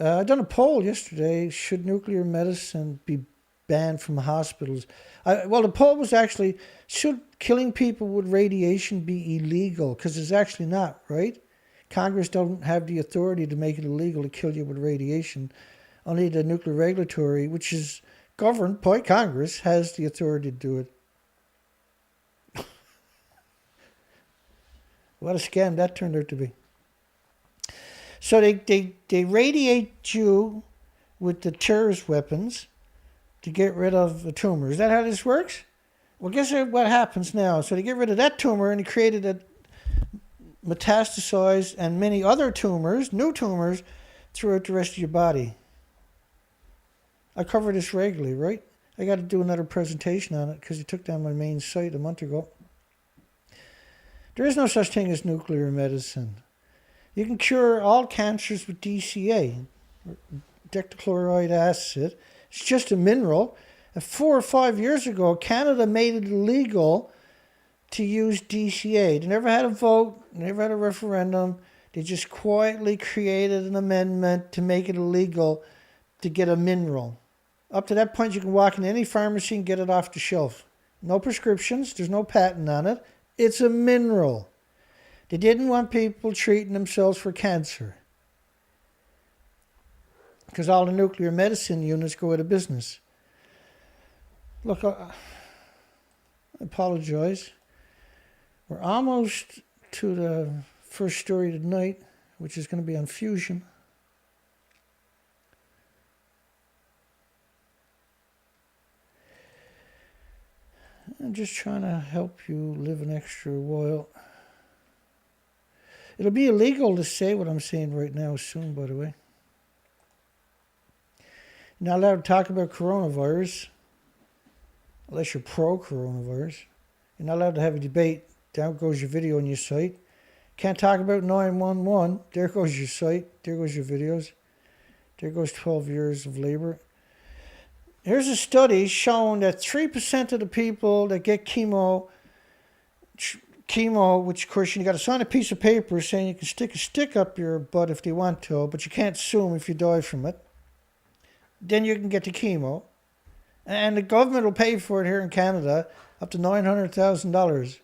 I done a poll yesterday. Should nuclear medicine be banned from hospitals? Well, the poll was actually, should killing people with radiation be illegal? Because it's actually not, right? Congress don't have the authority to make it illegal to kill you with radiation. Only the nuclear regulatory, which is governed by Congress, has the authority to do it. What a scam that turned out to be. So they radiate you with the terrorist weapons to get rid of the tumor. Is that how this works? Well, guess what happens now? So they get rid of that tumor and they created a metastasized and many other tumors, new tumors, throughout the rest of your body. I cover this regularly, right? I got to do another presentation on it because you took down my main site a month ago. There is no such thing as nuclear medicine. You can cure all cancers with DCA, dechloride acid. It's just a mineral. And 4 or 5 years ago, Canada made it illegal to use DCA. They never had a vote, never had a referendum. They just quietly created an amendment to make it illegal to get a mineral. Up to that point, you can walk in any pharmacy and get it off the shelf. No prescriptions. There's no patent on it. It's a mineral. They didn't want people treating themselves for cancer because all the nuclear medicine units go out of business. Look, I apologize. We're almost to the first story tonight, which is going to be on fusion. I'm just trying to help you live an extra while. It'll be illegal to say what I'm saying right now soon, by the way. You're not allowed to talk about coronavirus unless you're pro-coronavirus. You're not allowed to have a debate. Down goes your video on your site. Can't talk about 911. There goes your site. There goes your videos. There goes 12 years of labor. Here's a study showing that 3% of the people that get chemo, which of course you got to sign a piece of paper saying you can stick a stick up your butt if they want to, but you can't sue them if you die from it. Then you can get the chemo. And the government will pay for it here in Canada, up to $900,000.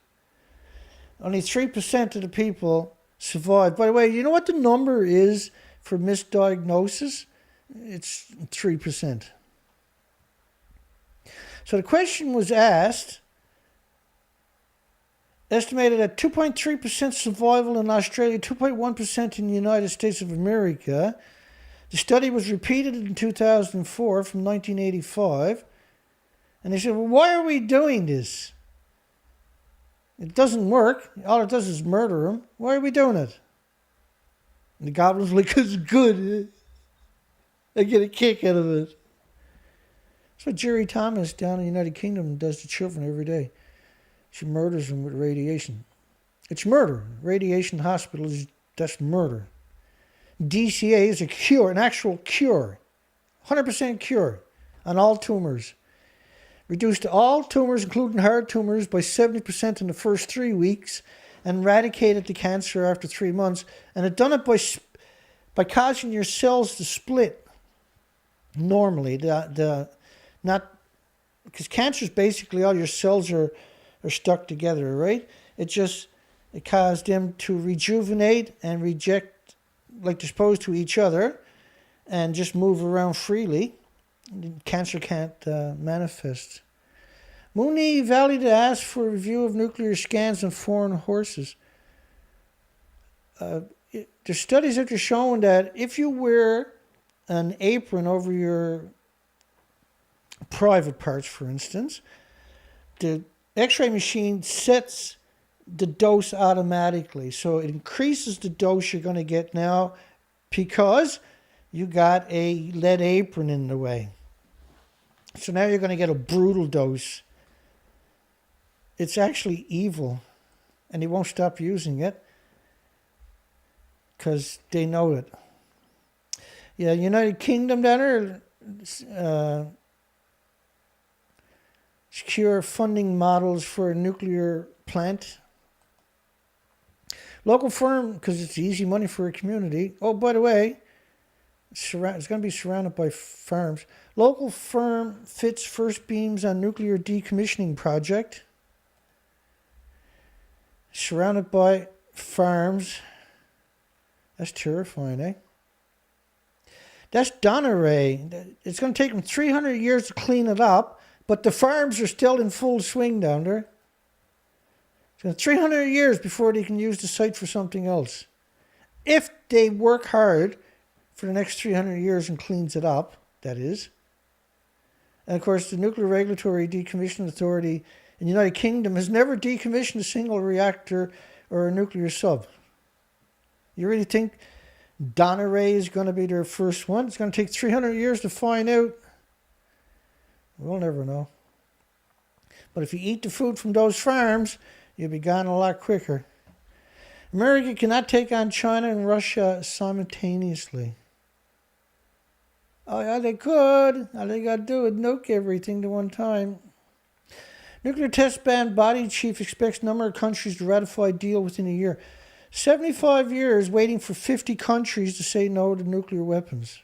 Only 3% of the people survive. By the way, you know what the number is for misdiagnosis? It's 3%. So the question was asked, estimated at 2.3% survival in Australia, 2.1% in the United States of America. The study was repeated in 2004 from 1985. And they said, well, why are we doing this? It doesn't work. All it does is murder them. Why are we doing it? And the goblins were like, because it's good. I get a kick out of it. That's what Jerry Thomas down in the United Kingdom does to children every day. She murders them with radiation. It's murder. Radiation hospitals, that's murder. DCA is a cure, an actual cure. 100% cure on all tumors. Reduced all tumors, including hard tumors, by 70% in the first 3 weeks and eradicated the cancer after 3 months. And it done it by causing your cells to split normally. Not because cancer is basically all your cells are stuck together, right? It caused them to rejuvenate and reject like they're supposed to each other and just move around freely. Cancer can't manifest. Mooney Valley to ask for a review of nuclear scans on foreign horses. There's studies that are showing that if you wear an apron over your private parts, for instance, the X-ray machine sets the dose automatically. So it increases the dose you're going to get now because you got a lead apron in the way. So now you're going to get a brutal dose. It's actually evil, and they won't stop using it because they know it. Yeah, United Kingdom down there, secure funding models for a nuclear plant. Local firm, because it's easy money for a community. Oh, by the way, It's going to be surrounded by farms. Local firm fits first beams on nuclear decommissioning project. Surrounded by farms. That's terrifying, eh? That's Donneray. It's going to take them 300 years to clean it up, but the farms are still in full swing down there. So 300 years before they can use the site for something else. If they work hard for the next 300 years and cleans it up, that is. And of course, the Nuclear Regulatory Decommissioning Authority in the United Kingdom has never decommissioned a single reactor or a nuclear sub. You really think Donneray is going to be their first one? It's going to take 300 years to find out. We'll never know. But if you eat the food from those farms, you'll be gone a lot quicker. America cannot take on China and Russia simultaneously. Oh, yeah, they could. All they got to do is nuke everything to one time. Nuclear test ban body chief expects number of countries to ratify deal within a year. 75 years waiting for 50 countries to say no to nuclear weapons.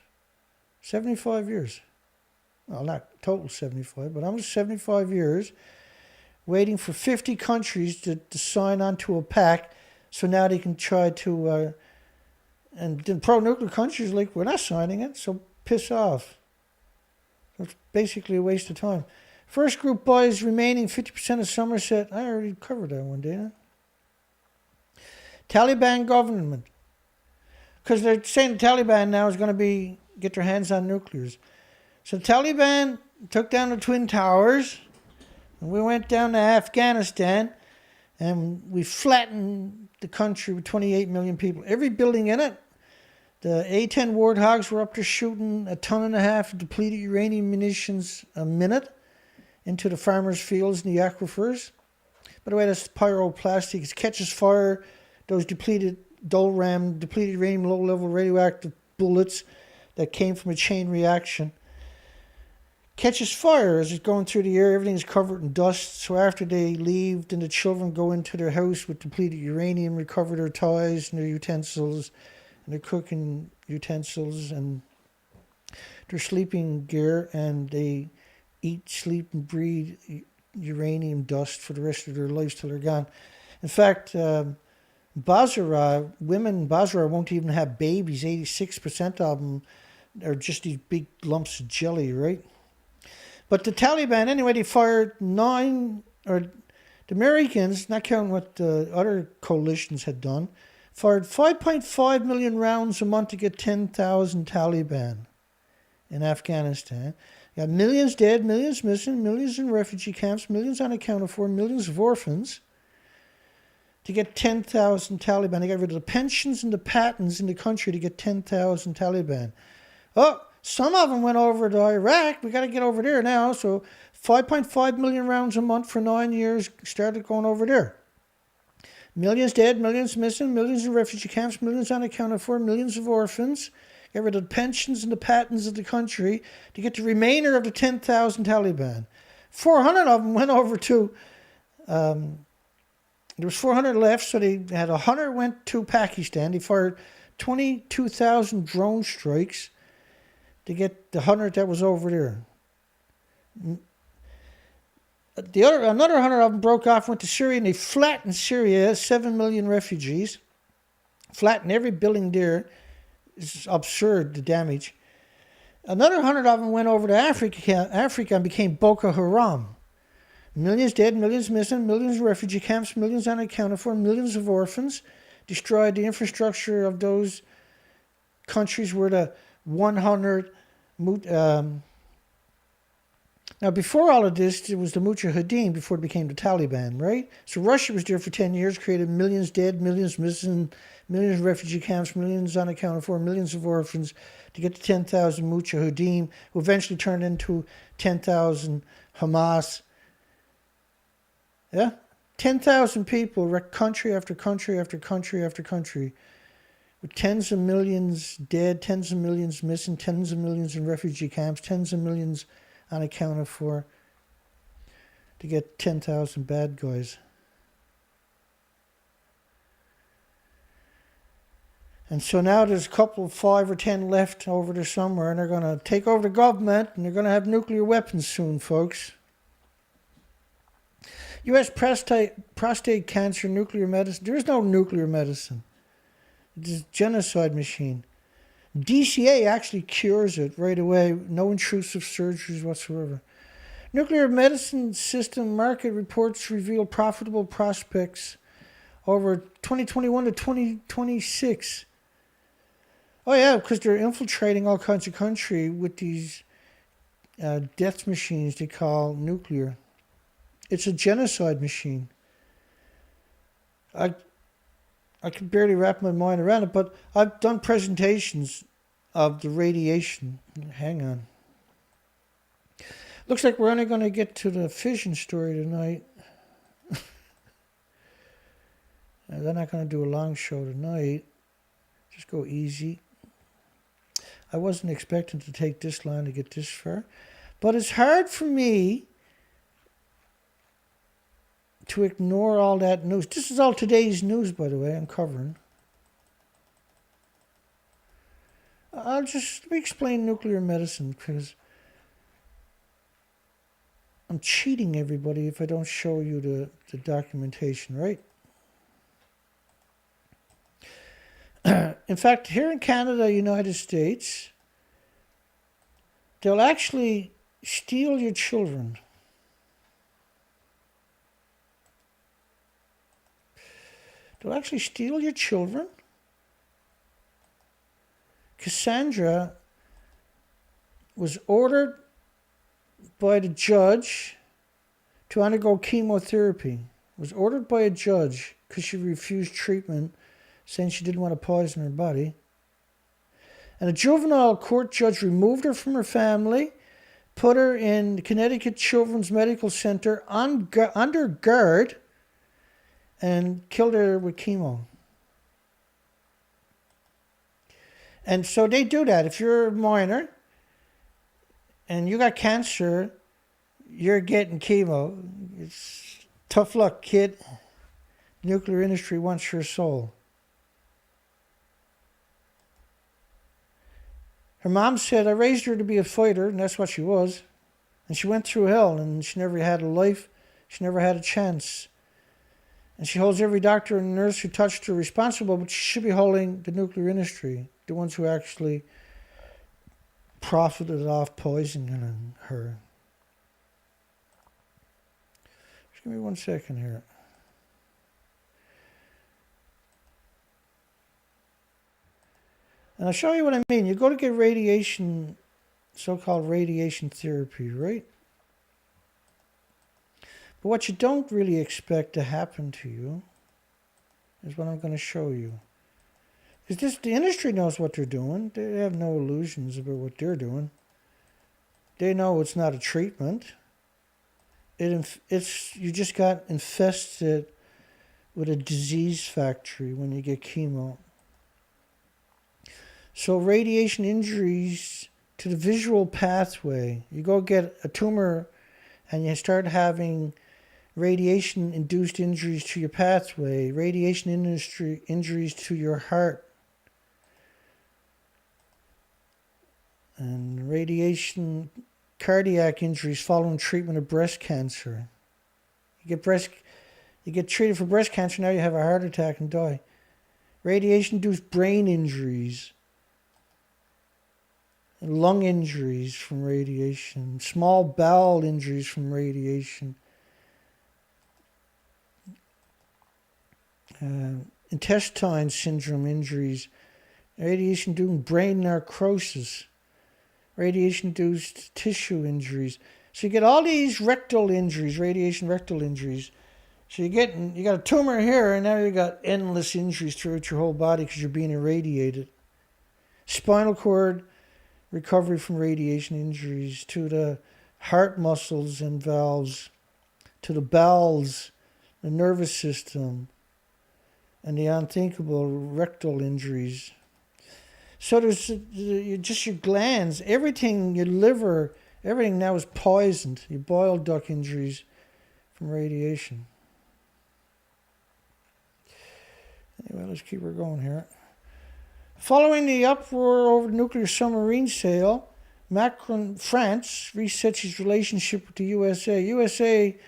75 years. Well, not total 75, but almost 75 years waiting for 50 countries to sign on to a pact so now they can try to... and then pro-nuclear countries are like, we're not signing it, so piss off. So it's basically a waste of time. First group buys remaining 50% of Somerset. I already covered that one, Dana. Taliban government. Because they're saying the Taliban now is going to get their hands on nuclears. So the Taliban took down the Twin Towers. And we went down to Afghanistan. And we flattened the country with 28 million people. Every building in it. The A-10 Warthogs were up there shooting 1.5 tons of depleted uranium munitions a minute into the farmers' fields and the aquifers. By the way, that's pyroplastic. It catches fire. Those depleted DOLRAM, depleted uranium, low-level radioactive bullets that came from a chain reaction, catches fire as it's going through the air. Everything's covered in dust. So after they leave, then the children go into their house with depleted uranium, recover their toys and their utensils, and their cooking utensils, and their sleeping gear, and they eat, sleep, and breathe uranium dust for the rest of their lives till they're gone. In fact, Basra, women in Basra won't even have babies. 86% of them are just these big lumps of jelly, right? But the Taliban, anyway, they fired the Americans, not counting what the other coalitions had done, fired 5.5 million rounds a month to get 10,000 Taliban in Afghanistan. You got millions dead, millions missing, millions in refugee camps, millions unaccounted for, millions of orphans. To get 10,000 Taliban. They got rid of the pensions and the patents in the country to get 10,000 Taliban. Oh, some of them went over to Iraq. We got to get over there now. So 5.5 million rounds a month for 9 years started going over there. Millions dead, millions missing, millions in refugee camps, millions unaccounted for, millions of orphans. Got rid of the pensions and the patents of the country to get the remainder of the 10,000 Taliban. 400 of them went over to... there was 400 left, so they had 100 went to Pakistan. They fired 22,000 drone strikes to get the 100 that was over there. Another 100 of them broke off, went to Syria, and they flattened Syria, 7 million refugees. Flattened every building there. It's absurd, the damage. Another 100 of them went over to Africa and became Boko Haram. Millions dead, millions missing, millions in refugee camps, millions unaccounted for, millions of orphans. Destroyed the infrastructure of those countries where the 100... Now, before all of this, it was the Mujahideen before it became the Taliban, right? So Russia was there for 10 years, created millions dead, millions missing, millions in refugee camps, millions unaccounted for, millions of orphans to get to 10,000 Mujahideen, who eventually turned into 10,000 Hamas. Yeah? 10,000 people wrecked country after country after country after country, with tens of millions dead, tens of millions missing, tens of millions in refugee camps, tens of millions unaccounted for, to get 10,000 bad guys. And so now there's a couple, 5 or 10 left over there somewhere, and they're going to take over the government, and they're going to have nuclear weapons soon, folks. U.S. prostate cancer, nuclear medicine. There is no nuclear medicine. It's a genocide machine. DCA actually cures it right away. No intrusive surgeries whatsoever. Nuclear medicine system market reports reveal profitable prospects over 2021 to 2026. Oh yeah, because they're infiltrating all kinds of country with these death machines they call nuclear. It's a genocide machine. I can barely wrap my mind around it, but I've done presentations of the radiation. Hang on. Looks like we're only going to get to the fission story tonight. They're not going to do a long show tonight. Just go easy. I wasn't expecting to take this line to get this far. But it's hard for me to ignore all that news. This is all today's news, by the way, I'm covering. Let me explain nuclear medicine, because I'm cheating everybody if I don't show you the documentation, right? In fact, here in Canada, United States, they'll actually steal your children. They'll actually steal your children. Cassandra was ordered by the judge to undergo chemotherapy. Was ordered by a judge because she refused treatment, saying she didn't want to poison her body. And a juvenile court judge removed her from her family, put her in the Connecticut Children's Medical Center under guard, and killed her with chemo. And so they do that. If you're a minor and you got cancer, you're getting chemo. It's tough luck, kid. The nuclear industry wants your soul. Her mom said, I raised her to be a fighter, and that's what she was. And she went through hell, and she never had a life. She never had a chance. And she holds every doctor and nurse who touched her responsible, but she should be holding the nuclear industry, the ones who actually profited off poisoning her. Just give me 1 second here. And I'll show you what I mean. You go to get radiation, so-called radiation therapy, right? But what you don't really expect to happen to you is what I'm going to show you. Because the industry knows what they're doing. They have no illusions about what they're doing. They know it's not a treatment. You just got infested with a disease factory when you get chemo. So radiation injuries to the visual pathway. You go get a tumor and you start having radiation-induced injuries to your pathway, radiation injuries to your heart, and radiation cardiac injuries following treatment of breast cancer. You get treated for breast cancer, now you have a heart attack and die. Radiation-induced brain injuries, lung injuries from radiation, small bowel injuries from radiation, intestine syndrome injuries, radiation-induced brain necrosis, radiation-induced tissue injuries. So you get all these rectal injuries, radiation rectal injuries. So you got a tumor here, and now you got endless injuries throughout your whole body because you're being irradiated. Spinal cord recovery from radiation injuries, to the heart muscles and valves, to the bowels, the nervous system, and the unthinkable rectal injuries. So there's just your glands, everything, your liver, everything now is poisoned. Your bile duct injuries from radiation. Anyway, let's keep her going here. Following the uproar over the nuclear submarine sale, France resets its relationship with the USA.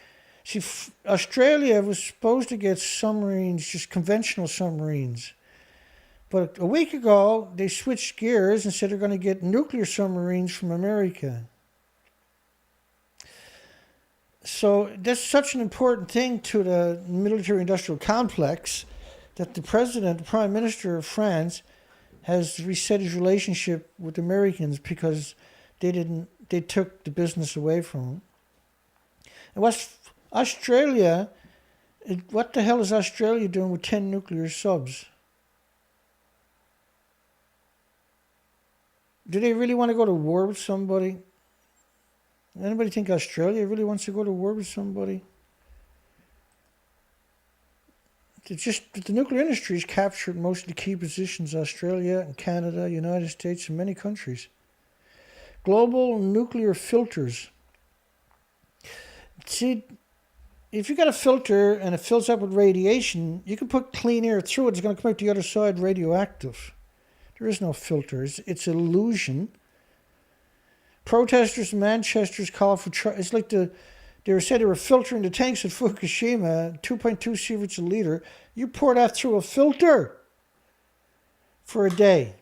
Australia was supposed to get submarines, just conventional submarines. But a week ago, they switched gears and said they're going to get nuclear submarines from America. So that's such an important thing to the military-industrial complex that the Prime Minister of France, has reset his relationship with the Americans because they took the business away from him. And what the hell is Australia doing with 10 nuclear subs? Do they really want to go to war with somebody? Anybody think Australia really wants to go to war with somebody? It's just that the nuclear industry has captured most of the key positions: Australia and Canada, United States, and many countries. Global nuclear filters. See, if you got a filter and it fills up with radiation, you can put clean air through it. It's going to come out the other side radioactive. There is no filters. It's illusion. Protesters in Manchester call for it's like they said they were filtering the tanks at Fukushima, 2.2 sieverts a liter. You pour that through a filter for a day.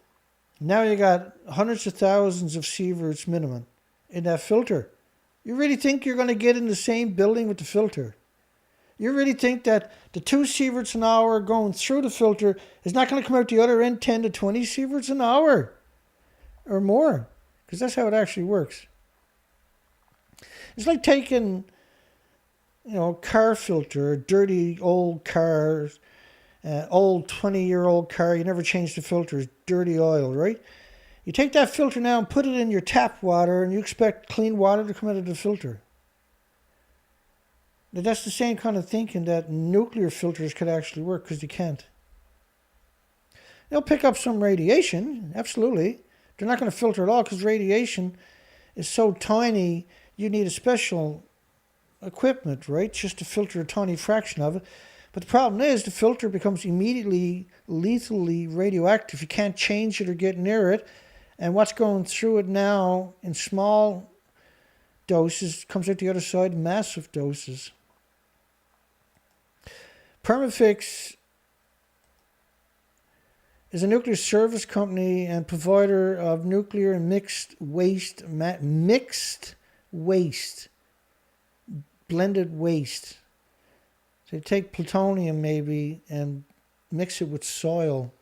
Now you got hundreds of thousands of sieverts minimum in that filter. You really think you're going to get in the same building with the filter? You really think that the 2 sieverts an hour going through the filter is not going to come out the other end 10 to 20 sieverts an hour or more? Because that's how it actually works. It's like taking, car filter, dirty old cars, old 20-year-old car, you never change the filters, dirty oil, right? You take that filter now and put it in your tap water and you expect clean water to come out of the filter. Now, that's the same kind of thinking that nuclear filters could actually work, because they can't. They'll pick up some radiation, absolutely. They're not going to filter it all because radiation is so tiny, you need a special equipment, right, just to filter a tiny fraction of it. But the problem is the filter becomes immediately lethally radioactive. You can't change it or get near it. And what's going through it now in small doses comes out the other side in massive doses. Permafix is a nuclear service company and provider of nuclear and mixed waste, blended waste. So you take plutonium maybe and mix it with soil.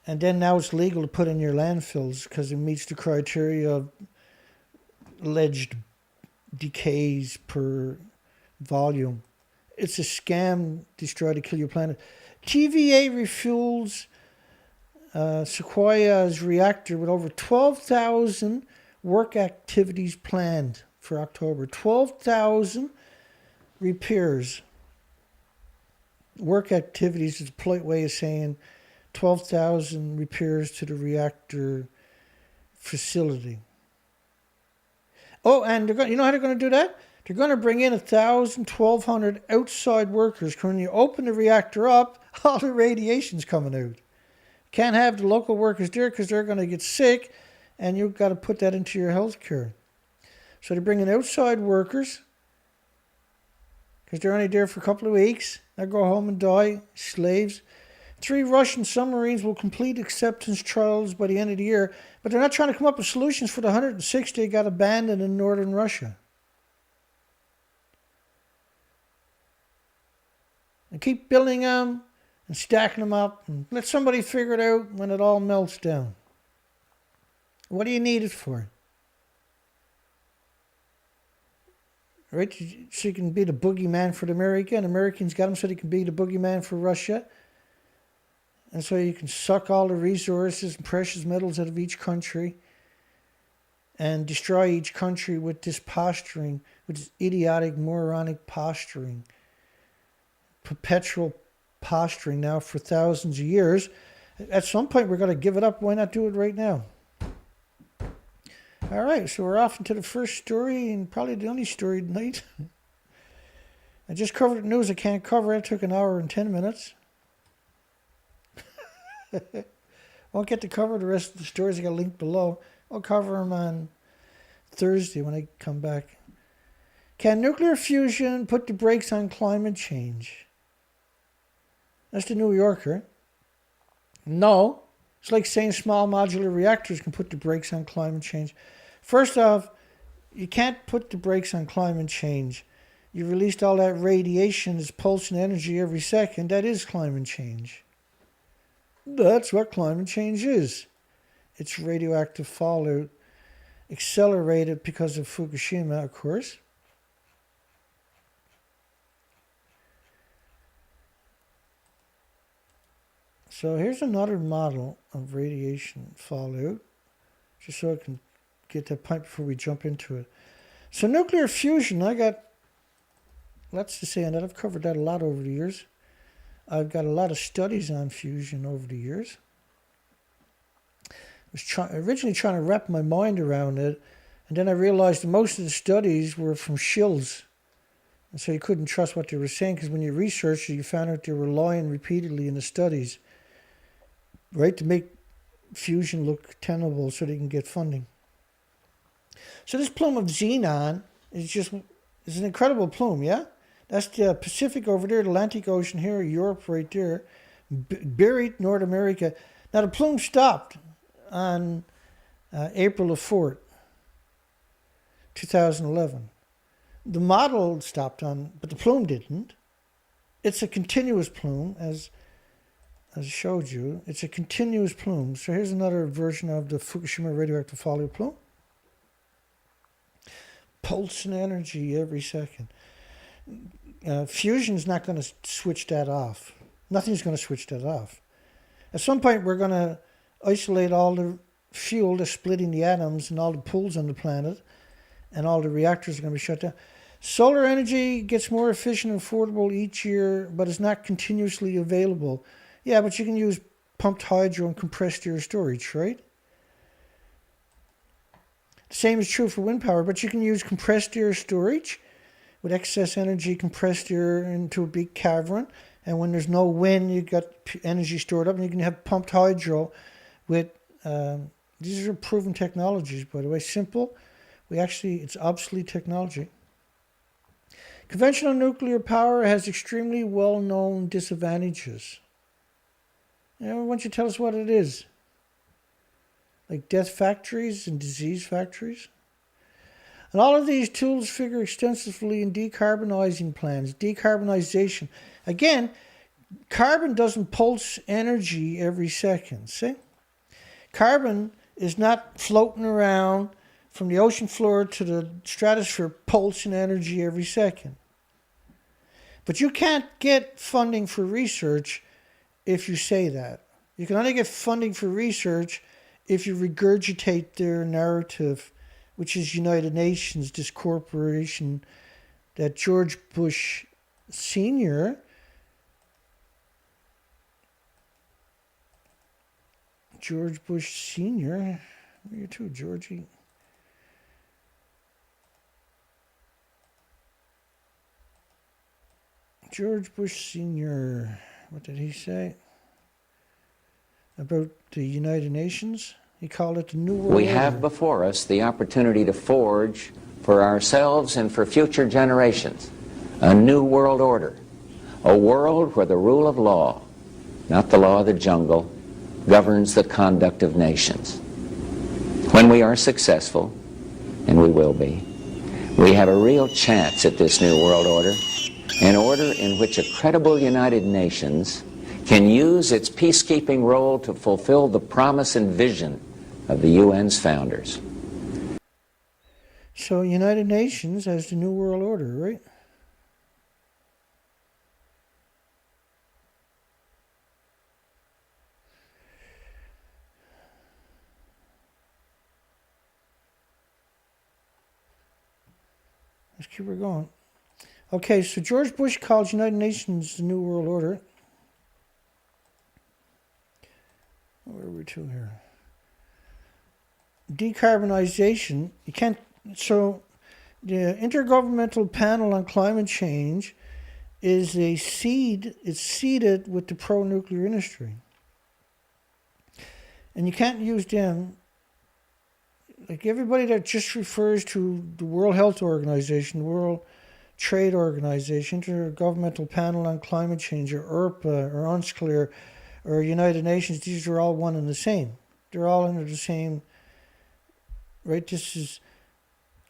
And then now it's legal to put in your landfills because it meets the criteria of alleged decays per volume. It's a scam destroy to kill your planet. TVA refuels Sequoia's reactor with over 12,000 work activities planned for October. 12,000 repairs. Work activities is a polite way of saying 12,000 repairs to the reactor facility. Oh, and you know how they're going to do that? They're going to bring in 1,000, 1,200 outside workers. When you open the reactor up, all the radiation's coming out. Can't have the local workers there because they're going to get sick, and you've got to put that into your health care. So they're bringing outside workers because they're only there for a couple of weeks. They'll go home and die, slaves. 3 Russian submarines will complete acceptance trials by the end of the year, but they're not trying to come up with solutions for the 160 that got abandoned in northern Russia. And keep building them and stacking them up and let somebody figure it out when it all melts down. What do you need it for? Right? So you can be the boogeyman for America, and Americans got them so they can be the boogeyman for Russia. And so you can suck all the resources and precious metals out of each country and destroy each country with this posturing, with this idiotic, moronic posturing. Perpetual posturing now for thousands of years. At some point we're going to give it up. Why not do it right now? All right, so we're off into the first story and probably the only story tonight. I just covered the news I can't cover. It took an hour and 10 minutes. Won't get to cover the rest of the stories I got linked below. I'll cover them on Thursday when I come back. Can nuclear fusion put the brakes on climate change? That's the New Yorker. No. It's like saying small modular reactors can put the brakes on climate change. First off, you can't put the brakes on climate change. You released all that radiation that's pulsing energy every second. That is climate change. That's what climate change is. It's radioactive fallout, accelerated because of Fukushima, of course. So here's another model of radiation fallout, just so I can get that point before we jump into it. So nuclear fusion, I got lots to say on that. I've covered that a lot over the years. I've got a lot of studies on fusion over the years. I was originally trying to wrap my mind around it, and then I realized that most of the studies were from shills. And so you couldn't trust what they were saying, because when you researched it, you found out they were lying repeatedly in the studies, right, to make fusion look tenable so they can get funding. So this plume of xenon is an incredible plume, yeah? That's the Pacific over there, the Atlantic Ocean here, Europe right there, buried North America. Now the plume stopped on April the 4th, 2011. The model stopped but the plume didn't. It's a continuous plume, as I showed you. It's a continuous plume. So here's another version of the Fukushima radioactive fallout plume. Pulsing energy every second. Fusion's not going to switch that off. Nothing's going to switch that off. At some point, we're going to isolate all the fuel that's splitting the atoms and all the pools on the planet, and all the reactors are going to be shut down. Solar energy gets more efficient and affordable each year, but it's not continuously available. Yeah, but you can use pumped hydro and compressed air storage, right? The same is true for wind power, but you can use compressed air storage with excess energy compressed air into a big cavern. And when there's no wind, you've got energy stored up, and you can have pumped hydro with, these are proven technologies, by the way. Simple. It's obsolete technology. Conventional nuclear power has extremely well-known disadvantages. Why don't you tell us what it is? Like death factories and disease factories? And all of these tools figure extensively in decarbonizing plans, decarbonization. Again, carbon doesn't pulse energy every second, see? Carbon is not floating around from the ocean floor to the stratosphere pulsing energy every second. But you can't get funding for research if you say that. You can only get funding for research if you regurgitate their narrative, which is United Nations, this corporation that George Bush Sr. Where are you too, Georgie? George Bush Sr., what did he say about the United Nations? He called it the New World Order. We have before us the opportunity to forge for ourselves and for future generations a new world order, a world where the rule of law, not the law of the jungle, governs the conduct of nations. When we are successful, and we will be, we have a real chance at this new world order, an order in which a credible United Nations can use its peacekeeping role to fulfill the promise and vision of the UN's founders. So United Nations has the New World Order, right? Let's keep her going. Okay, so George Bush calls United Nations the New World Order. Where are we to here? Decarbonization. You can't. So, the Intergovernmental Panel on Climate Change is a seed. It's seeded with the pro-nuclear industry. And you can't use them. Like everybody that just refers to the World Health Organization, the World Trade Organization, Intergovernmental Panel on Climate Change, or ERPA, or UNSCLEAR, or United Nations, these are all one and the same. They're all under the same, right? This is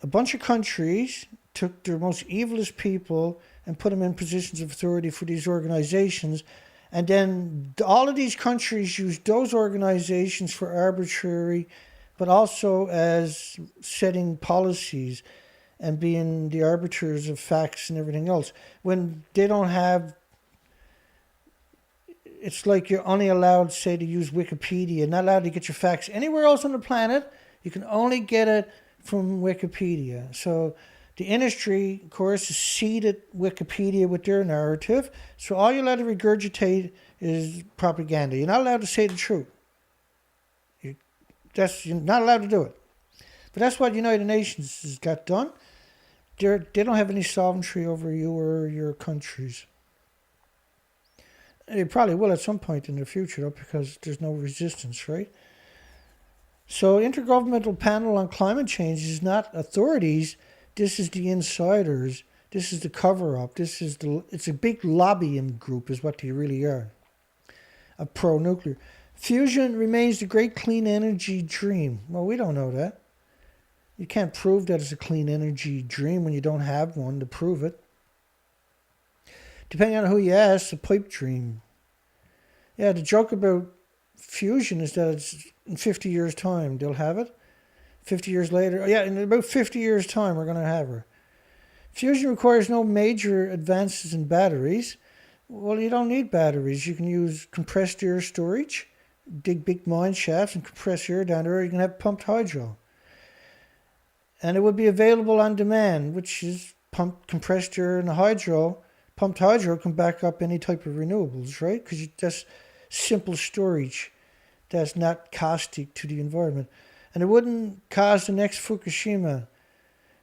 a bunch of countries took their most evilest people and put them in positions of authority for these organizations. And then all of these countries used those organizations for arbitrary, but also as setting policies and being the arbiters of facts and everything else. When they don't have, it's like you're only allowed, say, to use Wikipedia, not allowed to get your facts anywhere else on the planet. You can only get it from Wikipedia. So the industry, of course, has seeded Wikipedia with their narrative. So all you're allowed to regurgitate is propaganda. You're not allowed to say the truth. You're not allowed to do it. But that's what United Nations has got done. They don't have any sovereignty over you or your countries. They probably will at some point in the future, though, because there's no resistance, right? So Intergovernmental Panel on Climate Change is not authorities. This is the insiders. This is the cover-up. It's a big lobbying group is what they really are. A pro-nuclear. Fusion remains the great clean energy dream. Well, we don't know that. You can't prove that it's a clean energy dream when you don't have one to prove it. Depending on who you ask, a pipe dream. Yeah, the joke about fusion is that it's in 50 years' time they'll have it. 50 years later, in about 50 years' time we're going to have her. Fusion requires no major advances in batteries. Well, you don't need batteries. You can use compressed air storage, dig big mine shafts and compress air down there. You can have pumped hydro. And it would be available on demand, which is pumped compressed air and hydro. Pumped hydro can back up any type of renewables, right? Because that's simple storage that's not caustic to the environment. And it wouldn't cause the next Fukushima.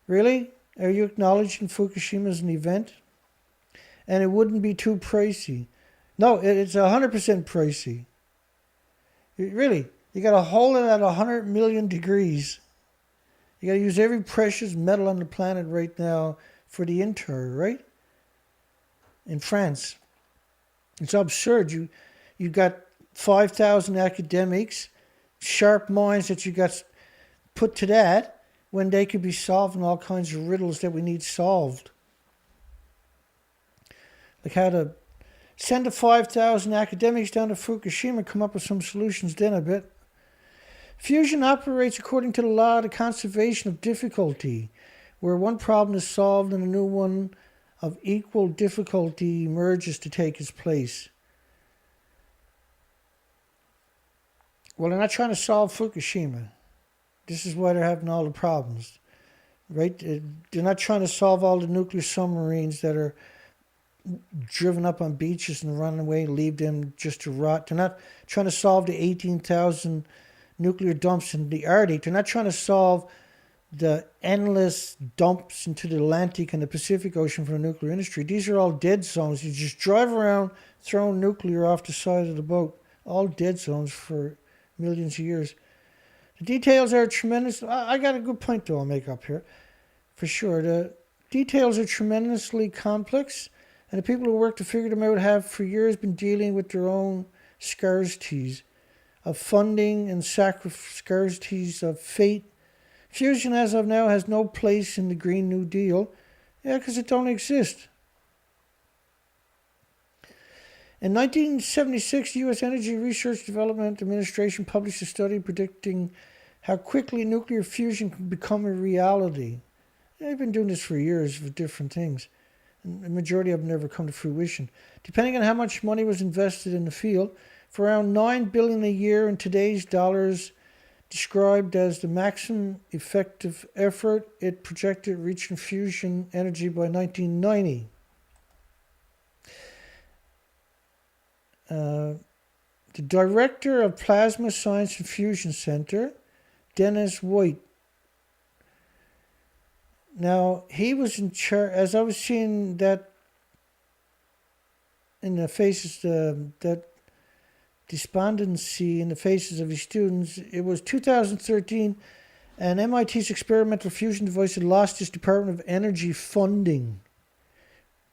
Really? Are you acknowledging Fukushima as an event? And it wouldn't be too pricey. No, it's 100% pricey. Really, you got to hold it at 100 million degrees. You got to use every precious metal on the planet right now for the inter, right? In France. It's absurd. You got 5,000 academics, sharp minds that you got put to that when they could be solving all kinds of riddles that we need solved. Like how to send the 5,000 academics down to Fukushima and come up with some solutions then, I bet. Fusion operates according to the law of the conservation of difficulty, where one problem is solved and a new one of equal difficulty emerges to take its place. Well, they're not trying to solve Fukushima. This is why they're having all the problems, right? They're not trying to solve all the nuclear submarines that are driven up on beaches and run away and leave them just to rot. They're not trying to solve the 18,000 nuclear dumps in the Arctic. They're not trying to solve the endless dumps into the Atlantic and the Pacific Ocean for the nuclear industry. These are all dead zones. You just drive around throwing nuclear off the side of the boat. All dead zones for millions of years. The details are tremendous. I got a good point, though, I'll make up here. For sure. The details are tremendously complex, and the people who work to figure them out have for years been dealing with their own scarcities of funding and scarcities of fate. Fusion, as of now, has no place in the Green New Deal. Yeah, because it don't exist. In 1976, the U.S. Energy Research Development Administration published a study predicting how quickly nuclear fusion can become a reality. They've been doing this for years with different things. And the majority of them never come to fruition. Depending on how much money was invested in the field, for around $9 billion a year in today's dollars, described as the maximum effective effort it projected reaching fusion energy by 1990. The director of Plasma Science and Fusion Center, Dennis White. Now, he was in charge, as I was seeing that in the faces, that despondency in the faces of his students. It was 2013, and MIT's experimental fusion device had lost its Department of Energy funding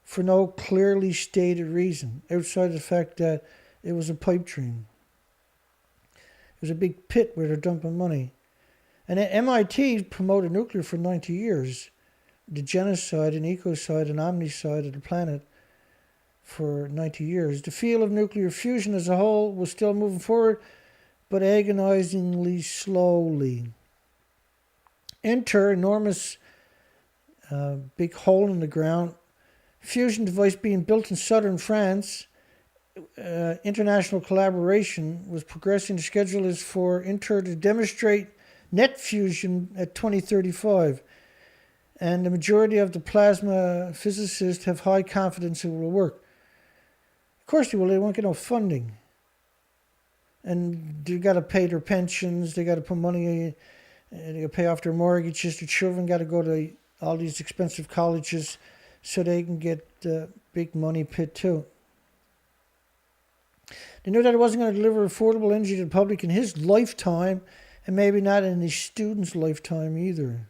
for no clearly stated reason, outside the fact that it was a pipe dream. It was a big pit where they're dumping money. And MIT promoted nuclear for 90 years. The genocide and ecocide and omnicide of the planet for 90 years. The field of nuclear fusion as a whole was still moving forward, but agonizingly slowly. Enter enormous big hole in the ground. Fusion device being built in southern France. International collaboration was progressing. The schedule is for ITER to demonstrate net fusion at 2035. And the majority of the plasma physicists have high confidence it will work. Of course they will. They won't get no funding. And they got to pay their pensions. They got to put money. They got to pay off their mortgages. Their children got to go to all these expensive colleges so they can get the big money pit too. They knew that it wasn't going to deliver affordable energy to the public in his lifetime, and maybe not in his students' lifetime either.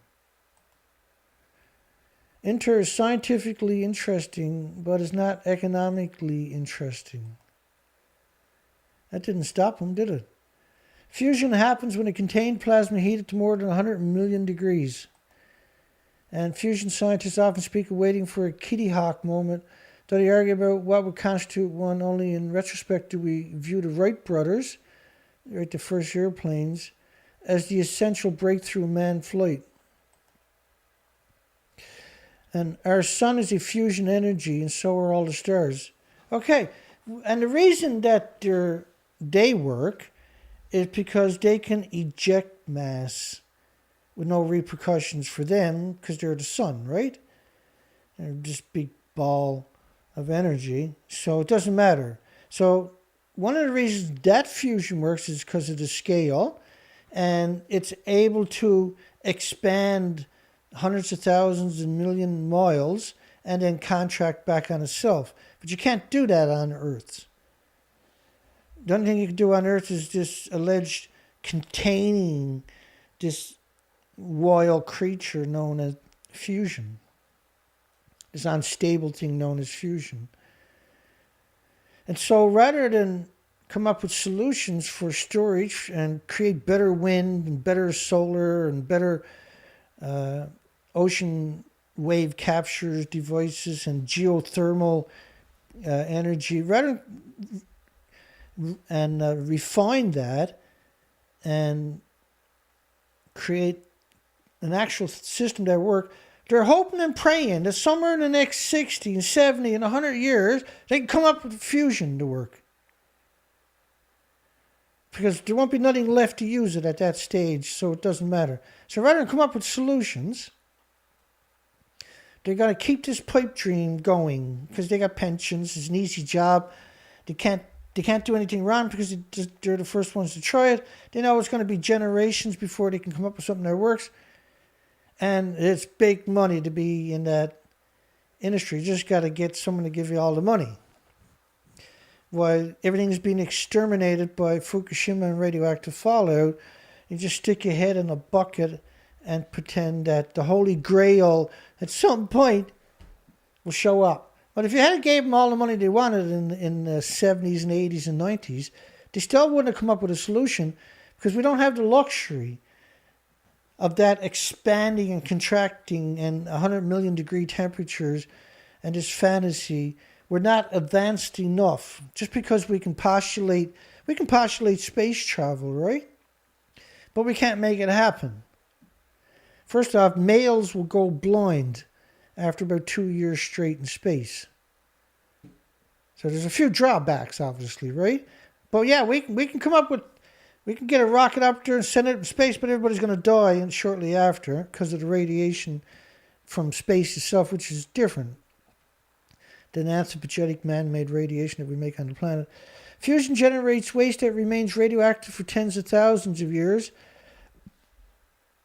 ITER is scientifically interesting, but is not economically interesting. That didn't stop him, did it? Fusion happens when a contained plasma heated to more than 100 million degrees. And fusion scientists often speak of waiting for a Kitty Hawk moment, though they argue about what would constitute one. Only in retrospect do we view the Wright brothers, right, the first airplanes, as the essential breakthrough in manned flight. And our sun is a fusion energy, and so are all the stars. Okay, and the reason that they work is because they can eject mass with no repercussions for them, because they're the sun, right? They're this big ball of energy, so it doesn't matter. So one of the reasons that fusion works is because of the scale, and it's able to expand hundreds of thousands and million miles and then contract back on itself. But you can't do that on Earth. The only thing you can do on Earth is this alleged containing this royal creature known as fusion. This unstable thing known as fusion. And so rather than come up with solutions for storage and create better wind and better solar and better ocean wave capture devices and geothermal energy, rather and refine that and create an actual system that works, they're hoping and praying that somewhere in the next 60 and 70 and 100 years, they can come up with fusion to work. Because there won't be nothing left to use it at that stage, so it doesn't matter. So rather than come up with solutions, they're going to keep this pipe dream going because they got pensions. It's an easy job. They can't do anything wrong because they're the first ones to try it. They know it's going to be generations before they can come up with something that works. And it's big money to be in that industry. You just got to get someone to give you all the money. While everything's being exterminated by Fukushima and radioactive fallout, you just stick your head in a bucket and pretend that the Holy Grail at some point will show up. But if you had gave them all the money they wanted in the 70s and 80s and 90s, they still wouldn't have come up with a solution because we don't have the luxury of that expanding and contracting and 100 million degree temperatures and this fantasy. We're not advanced enough. Just because we can postulate space travel, right? But we can't make it happen. First off, males will go blind after about 2 years straight in space. So there's a few drawbacks, obviously, right? But yeah, we can come up with, we can get a rocket up there and send it in space, but everybody's going to die and shortly after because of the radiation from space itself, which is different than anthropogenic man-made radiation that we make on the planet. Fusion generates waste that remains radioactive for tens of thousands of years.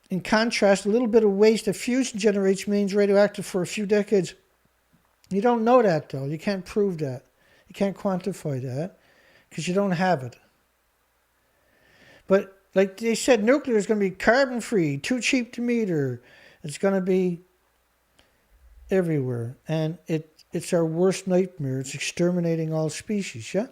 In contrast, a little bit of waste that fusion generates remains radioactive for a few decades. You don't know that, though. You can't prove that. You can't quantify that because you don't have it. But like they said, nuclear is going to be carbon free, too cheap to meter. It's going to be everywhere. And it's our worst nightmare. It's exterminating all species, yeah?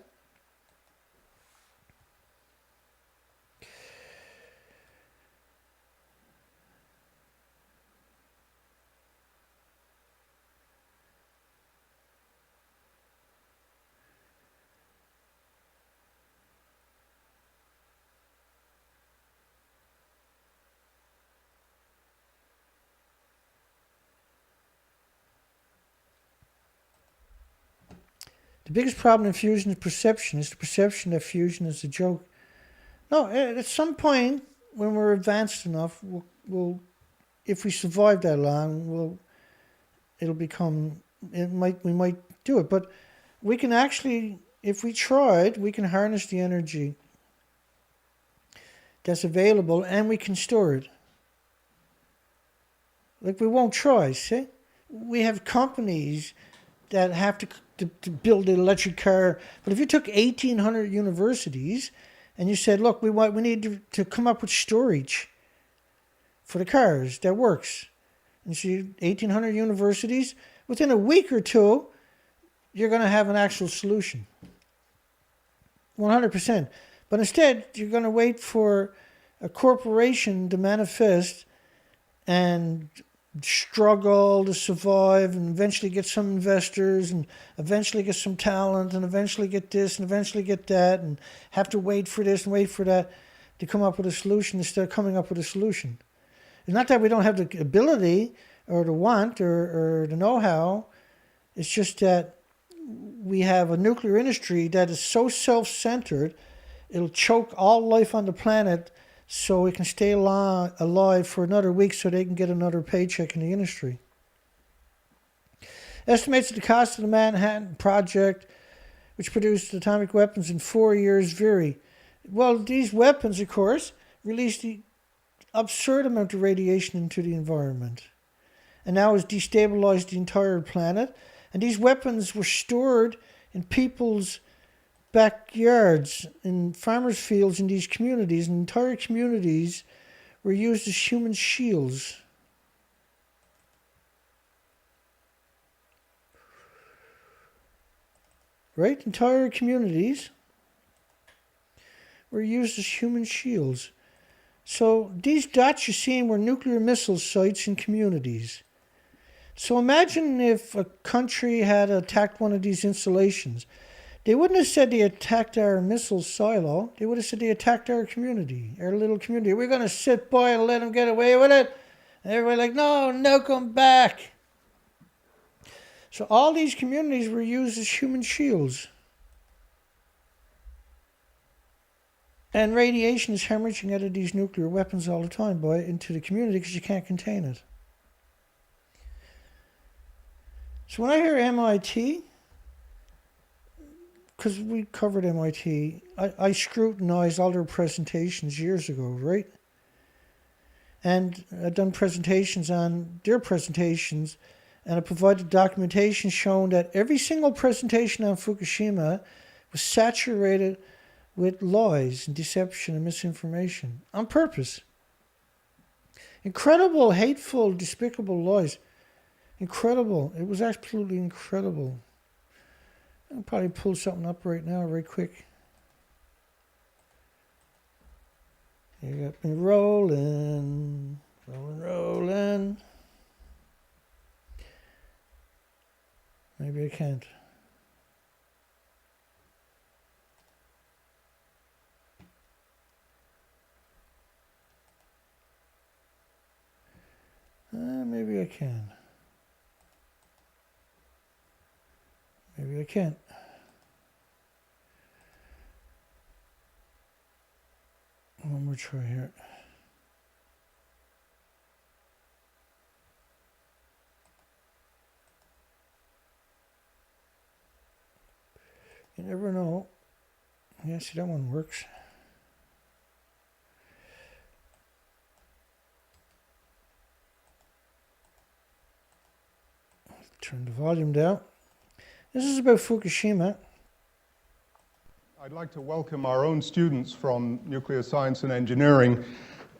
The biggest problem in fusion is perception. It's the perception that fusion is a joke. No, at some point when we're advanced enough, we'll if we survive that long, we might do it. But we can actually, if we tried, we can harness the energy that's available and we can store it. Like we won't try, see? We have companies that have to build an electric car. But if you took 1,800 universities and you said, look, we need to come up with storage for the cars that works. And see, 1,800 universities, within a week or two, you're going to have an actual solution. 100%. But instead, you're going to wait for a corporation to manifest and struggle to survive and eventually get some investors and eventually get some talent and eventually get this and eventually get that and have to wait for this and wait for that to come up with a solution instead of coming up with a solution. It's not that we don't have the ability or the want or the know-how. It's just that we have a nuclear industry that is so self-centered, it'll choke all life on the planet so it can stay alive for another week so they can get another paycheck in the industry. Estimates that the cost of the Manhattan Project, which produced atomic weapons in 4 years, vary. Well, these weapons, of course, release the absurd amount of radiation into the environment. And now has destabilized the entire planet. And these weapons were stored in people's backyards, in farmers' fields in these communities, and entire communities were used as human shields. Right? Entire communities were used as human shields. So these dots you're seeing were nuclear missile sites in communities. So imagine if a country had attacked one of these installations. They wouldn't have said they attacked our missile silo. They would have said they attacked our community, our little community. We're going to sit by and let them get away with it. And everybody's like, no, nuke them back. So all these communities were used as human shields. And radiation is hemorrhaging out of these nuclear weapons all the time, boy, into the community because you can't contain it. So when I hear MIT, because we covered MIT, I scrutinized all their presentations years ago, right? And I've done presentations on their presentations, and I provided documentation showing that every single presentation on Fukushima was saturated with lies and deception and misinformation on purpose. Incredible, hateful, despicable lies. Incredible. It was absolutely incredible. I'll probably pull something up right now, right quick. You got me rolling, rolling. Maybe I can't. Maybe I can. Maybe I can't. One more try here. You never know. Yeah, see, that one works. Turn the volume down. This is about Fukushima. I'd like to welcome our own students from nuclear science and engineering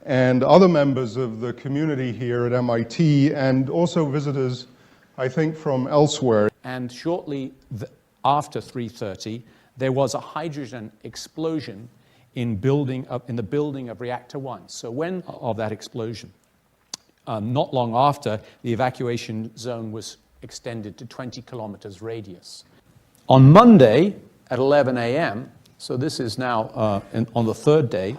and other members of the community here at MIT, and also visitors, I think, from elsewhere. And shortly after 3:30, there was a hydrogen explosion in the building of Reactor 1. So when of that explosion, not long after, the evacuation zone was extended to 20 kilometers radius. On Monday at 11 a.m., so this is now on the third day,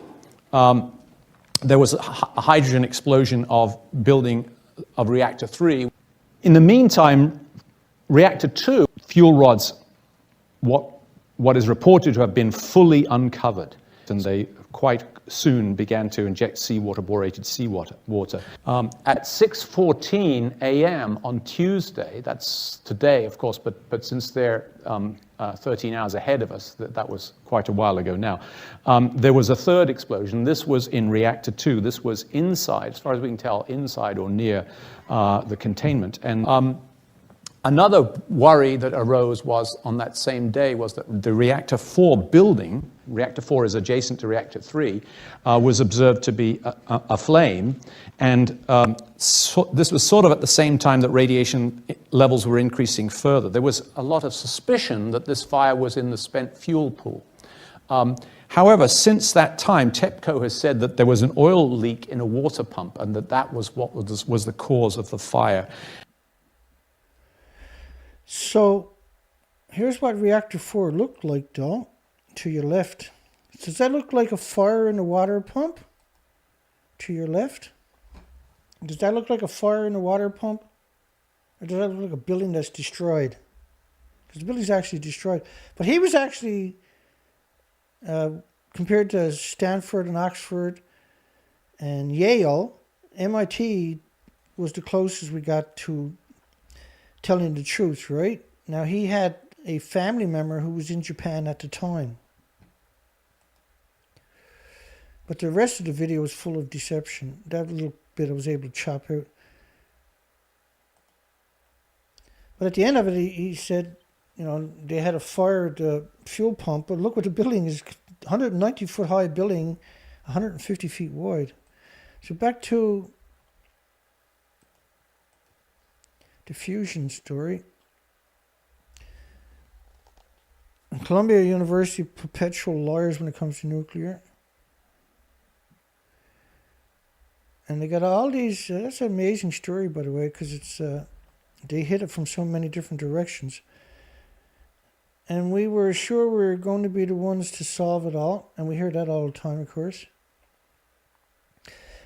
there was a hydrogen explosion of building of Reactor 3. In the meantime, Reactor 2 fuel rods, what is reported to have been fully uncovered, and they quite soon began to inject seawater, borated seawater. At 6:14 a.m. on Tuesday, that's today, of course, but since they're 13 hours ahead of us, that was quite a while ago now, there was a third explosion. This was in Reactor 2. This was inside, as far as we can tell, inside or near the containment. And another worry that arose was on that same day was that the Reactor 4 building, Reactor 4 is adjacent to Reactor 3, was observed to be aflame. And this was sort of at the same time that radiation levels were increasing further. There was a lot of suspicion that this fire was in the spent fuel pool. However, since that time, TEPCO has said that there was an oil leak in a water pump and that was what was the cause of the fire. So, here's what Reactor 4 looked like, though, to your left. Does that look like a fire in a water pump? To your left? Does that look like a fire in a water pump? Or does that look like a building that's destroyed? Because the building's actually destroyed. But he was actually, compared to Stanford and Oxford and Yale, MIT was the closest we got to telling the truth, right? Now, he had a family member who was in Japan at the time. But the rest of the video is full of deception. That little bit I was able to chop out. But at the end of it, he said, you know, they had a fire at the fuel pump, but look what the building is, 190-foot high building, 150 feet wide. So back to the fusion story. And Columbia University perpetual liars when it comes to nuclear. And they got all these, that's an amazing story, by the way, because it's they hit it from so many different directions. And we were sure we were going to be the ones to solve it all, and we hear that all the time, of course.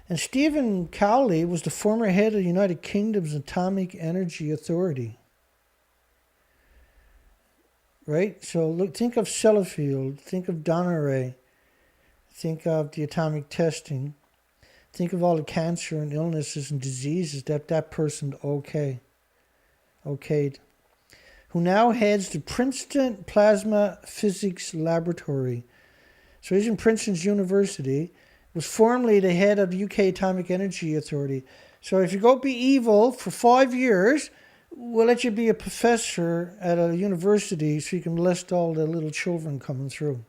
And Stephen Cowley was the former head of the United Kingdom's Atomic Energy Authority. Right? So look, think of Sellafield, think of Donneray, think of the atomic testing, think of all the cancer and illnesses and diseases that person okayed. Who now heads the Princeton Plasma Physics Laboratory. So he's in Princeton's University. Was formerly the head of the UK Atomic Energy Authority. So if you go be evil for 5 years, we'll let you be a professor at a university so you can molest all the little children coming through.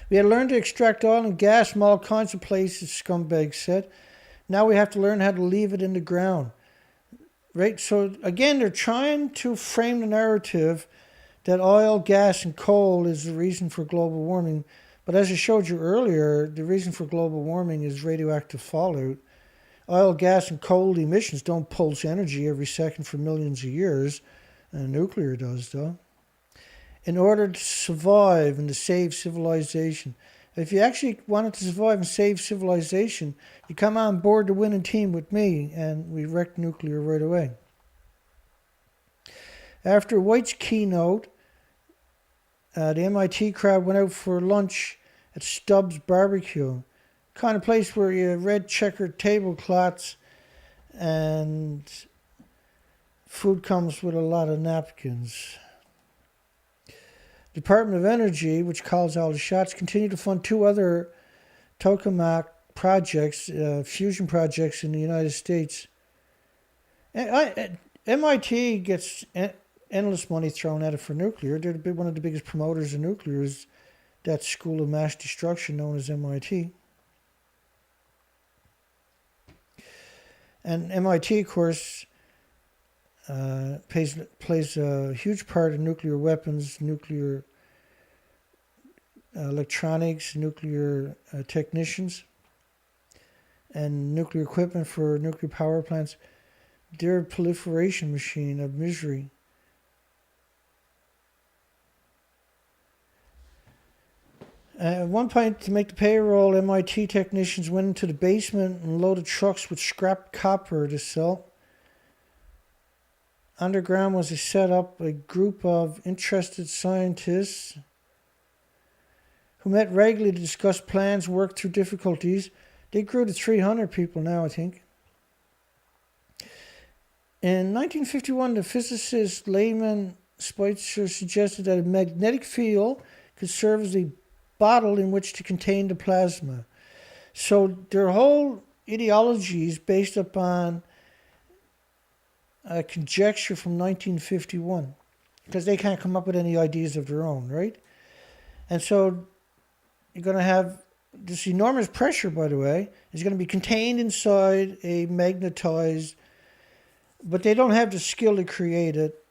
We had learned to extract oil and gas from all kinds of places, scumbags said. Now we have to learn how to leave it in the ground. Right? So again, they're trying to frame the narrative that oil, gas, and coal is the reason for global warming. But as I showed you earlier, the reason for global warming is radioactive fallout. Oil, gas, and coal emissions don't pulse energy every second for millions of years. And nuclear does, though. In order to survive and to save civilization. If you actually wanted to survive and save civilization, you come on board the winning team with me, and we wreck nuclear right away. After White's keynote, the MIT crowd went out for lunch at Stubbs Barbecue, kind of place where you red checkered tablecloths and food comes with a lot of napkins. Department of Energy, which calls all the shots, continued to fund 2 other tokamak projects, fusion projects in the United States. MIT gets endless money thrown at it for nuclear. They're one of the biggest promoters of nuclear is that school of mass destruction known as MIT. And MIT, of course, plays a huge part in nuclear weapons, nuclear electronics, nuclear technicians, and nuclear equipment for nuclear power plants. They're a proliferation machine of misery. At one point, to make the payroll, MIT technicians went into the basement and loaded trucks with scrap copper to sell. Underground was to set up a group of interested scientists who met regularly to discuss plans, work through difficulties. They grew to 300 people now, I think. In 1951, the physicist Lehman Spitzer suggested that a magnetic field could serve as a bottle in which to contain the plasma. So their whole ideology is based upon a conjecture from 1951, because they can't come up with any ideas of their own, right? And so you're going to have this enormous pressure, by the way, is going to be contained inside a magnetized, but they don't have the skill to create it.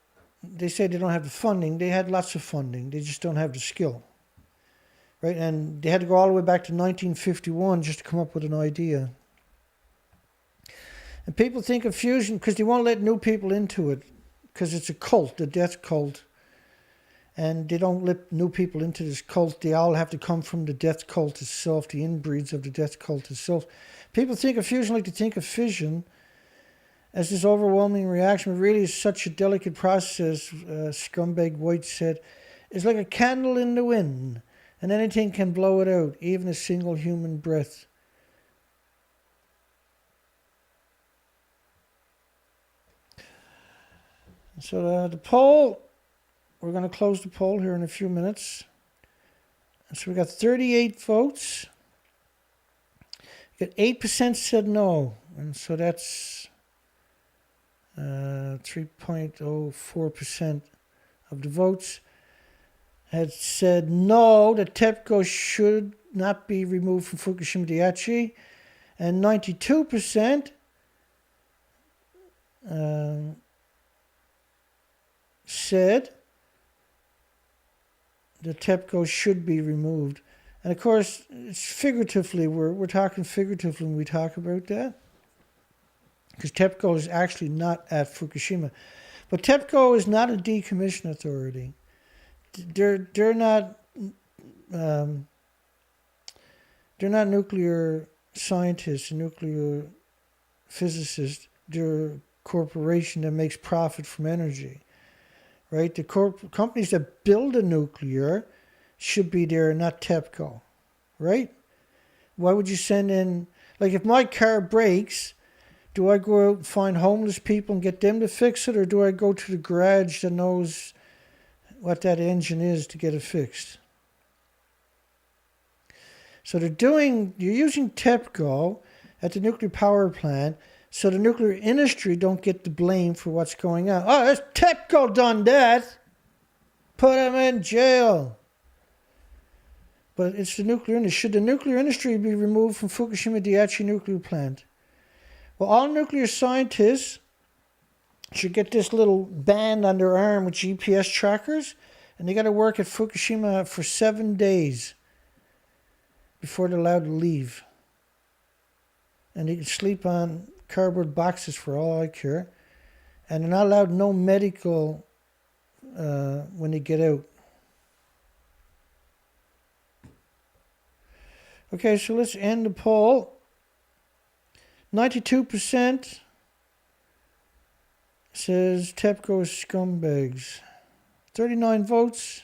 They say they don't have the funding. They had lots of funding. They just don't have the skill. Right? And they had to go all the way back to 1951 just to come up with an idea. And people think of fusion because they won't let new people into it, because it's a cult, a death cult. And they don't let new people into this cult. They all have to come from the death cult itself, the inbreeds of the death cult itself. People think of fusion like they think of fission as this overwhelming reaction. But really, it's such a delicate process, Scumbag White said. It's like a candle in the wind, and anything can blow it out, even a single human breath. So the poll, we're going to close the poll here in a few minutes. So we got 38 votes. We got 8% said no, and so that's 3.04% of the votes had said no, that TEPCO should not be removed from Fukushima Daiichi, and 92% said that TEPCO should be removed. And of course, it's figuratively, we're talking figuratively when we talk about that, because TEPCO is actually not at Fukushima. But TEPCO is not a decommission authority. They're not nuclear scientists, nuclear physicists. They're a corporation that makes profit from energy, right? The companies that build a nuclear should be there, not TEPCO, right? Why would you send in, like if my car breaks, do I go out and find homeless people and get them to fix it, or do I go to the garage that knows what that engine is to get it fixed? So you're using TEPCO at the nuclear power plant so the nuclear industry don't get the blame for what's going on. Oh, it's TEPCO done that. Put them in jail. But it's the nuclear industry. Should the nuclear industry be removed from Fukushima Daiichi nuclear plant? Well, all nuclear scientists should get this little band on their arm with GPS trackers, and they got to work at Fukushima for 7 days before they're allowed to leave. And they can sleep on cardboard boxes for all I care, and they're not allowed no medical when they get out. Okay, so let's end the poll. 92% says TEPCO is scumbags. 39 votes.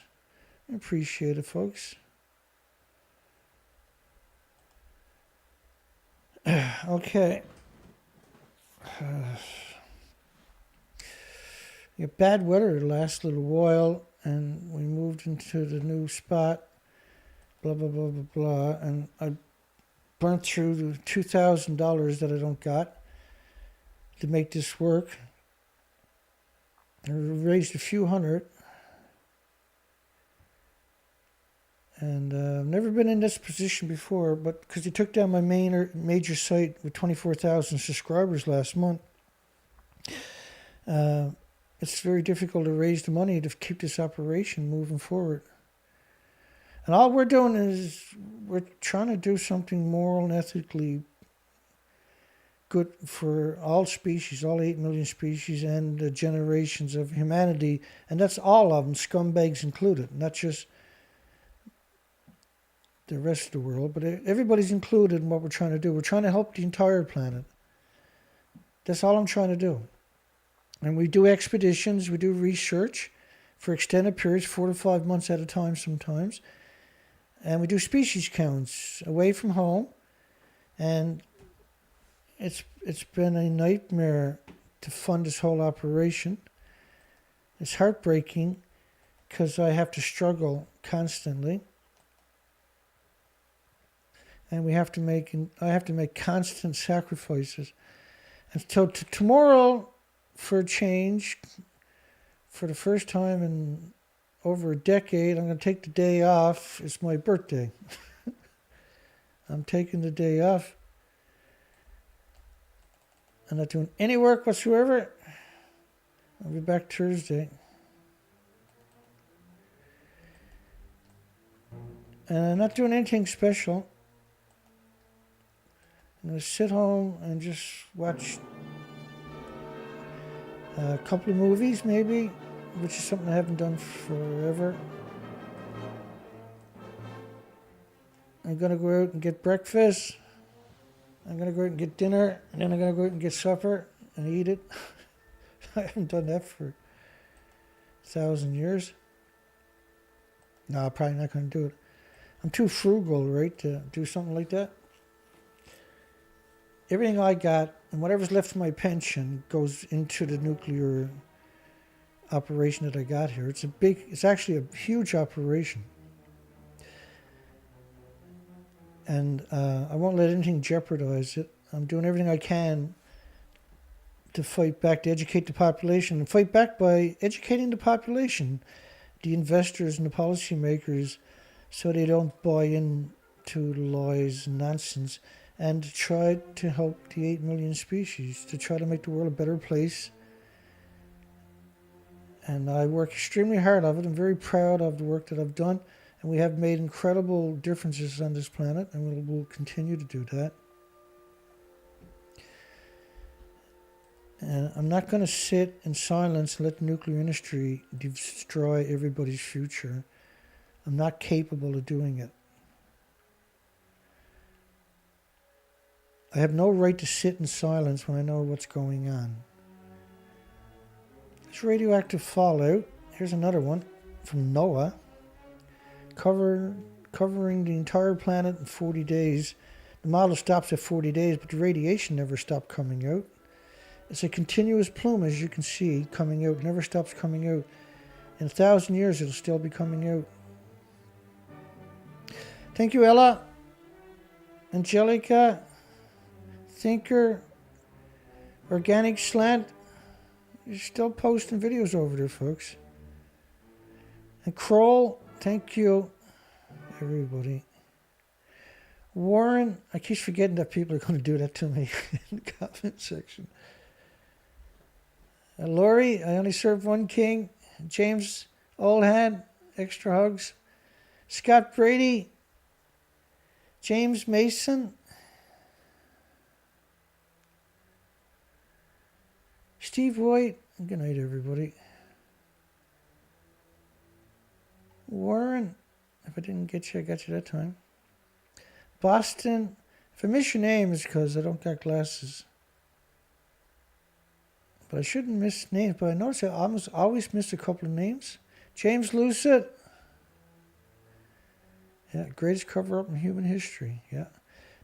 I appreciate it, folks. Okay. We had bad weather the last little while, and we moved into the new spot. Blah, blah, blah, blah, blah. And I burnt through the $2,000 that I don't got to make this work. I raised a few hundred. And I've never been in this position before, but because they took down my major site with 24,000 subscribers last month, it's very difficult to raise the money to keep this operation moving forward. And all we're doing is we're trying to do something moral and ethically good for all species, all 8 million species, and the generations of humanity. And that's all of them, scumbags included, not just the rest of the world, but everybody's included in what we're trying to do. We're trying to help the entire planet. That's all I'm trying to do. And we do expeditions, we do research for extended periods, 4 to 5 months at a time sometimes. And we do species counts away from home. And it's been a nightmare to fund this whole operation. It's heartbreaking because I have to struggle constantly. And I have to make constant sacrifices. And so tomorrow, for a change, for the first time in over a decade, I'm going to take the day off. It's my birthday. I'm taking the day off. I'm not doing any work whatsoever. I'll be back Thursday. And I'm not doing anything special. I'm going to sit home and just watch a couple of movies, maybe, which is something I haven't done forever. I'm going to go out and get breakfast. I'm going to go out and get dinner. And then I'm going to go out and get supper and eat it. I haven't done that for 1,000 years. No, I'm probably not going to do it. I'm too frugal, right, to do something like that. Everything I got and whatever's left of my pension goes into the nuclear operation that I got here. It's actually a huge operation. And I won't let anything jeopardize it. I'm doing everything I can to fight back, to educate the population, and fight back by educating the population, the investors and the policymakers, so they don't buy into lies and nonsense, and to try to help the 8 million species, to try to make the world a better place. And I work extremely hard of it. I'm very proud of the work that I've done. And we have made incredible differences on this planet, and we'll continue to do that. And I'm not going to sit in silence and let the nuclear industry destroy everybody's future. I'm not capable of doing it. I have no right to sit in silence when I know what's going on. There's radioactive fallout. Here's another one from NOAA. Covering the entire planet in 40 days. The model stops at 40 days, but the radiation never stopped coming out. It's a continuous plume, as you can see, coming out. It never stops coming out. In 1,000 years, it'll still be coming out. Thank you, Ella. Angelica. Thinker. Organic Slant. You're still posting videos over there, folks. And Kroll. Thank you, everybody. Warren, I keep forgetting that people are going to do that to me in the comment section. Laurie, I only served one king. James Oldhand, extra hugs. Scott Brady. James Mason. Steve White. Good night, everybody. Warren, if I didn't get you, I got you that time. Boston, if I miss your name, it's because I don't got glasses. But I shouldn't miss names, but I notice I almost always miss a couple of names. James Lucid. Yeah, greatest cover-up in human history. Yeah.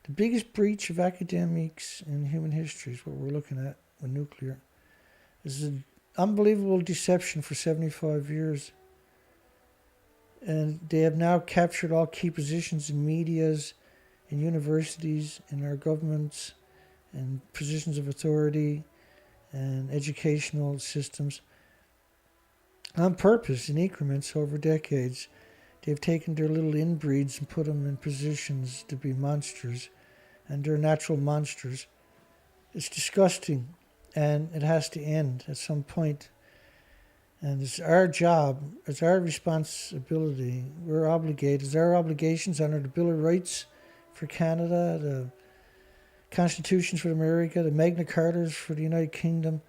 The biggest breach of academics in human history is what we're looking at with nuclear. This is an unbelievable deception for 75 years. And they have now captured all key positions in medias, in universities, in our governments, and positions of authority, and educational systems. On purpose, in increments over decades, they've taken their little inbreeds and put them in positions to be monsters, and they're natural monsters. It's disgusting, and it has to end at some point. And it's our job, it's our responsibility. We're obligated, it's our obligations under the Bill of Rights for Canada, the Constitutions for America, the Magna Cartas for the United Kingdom,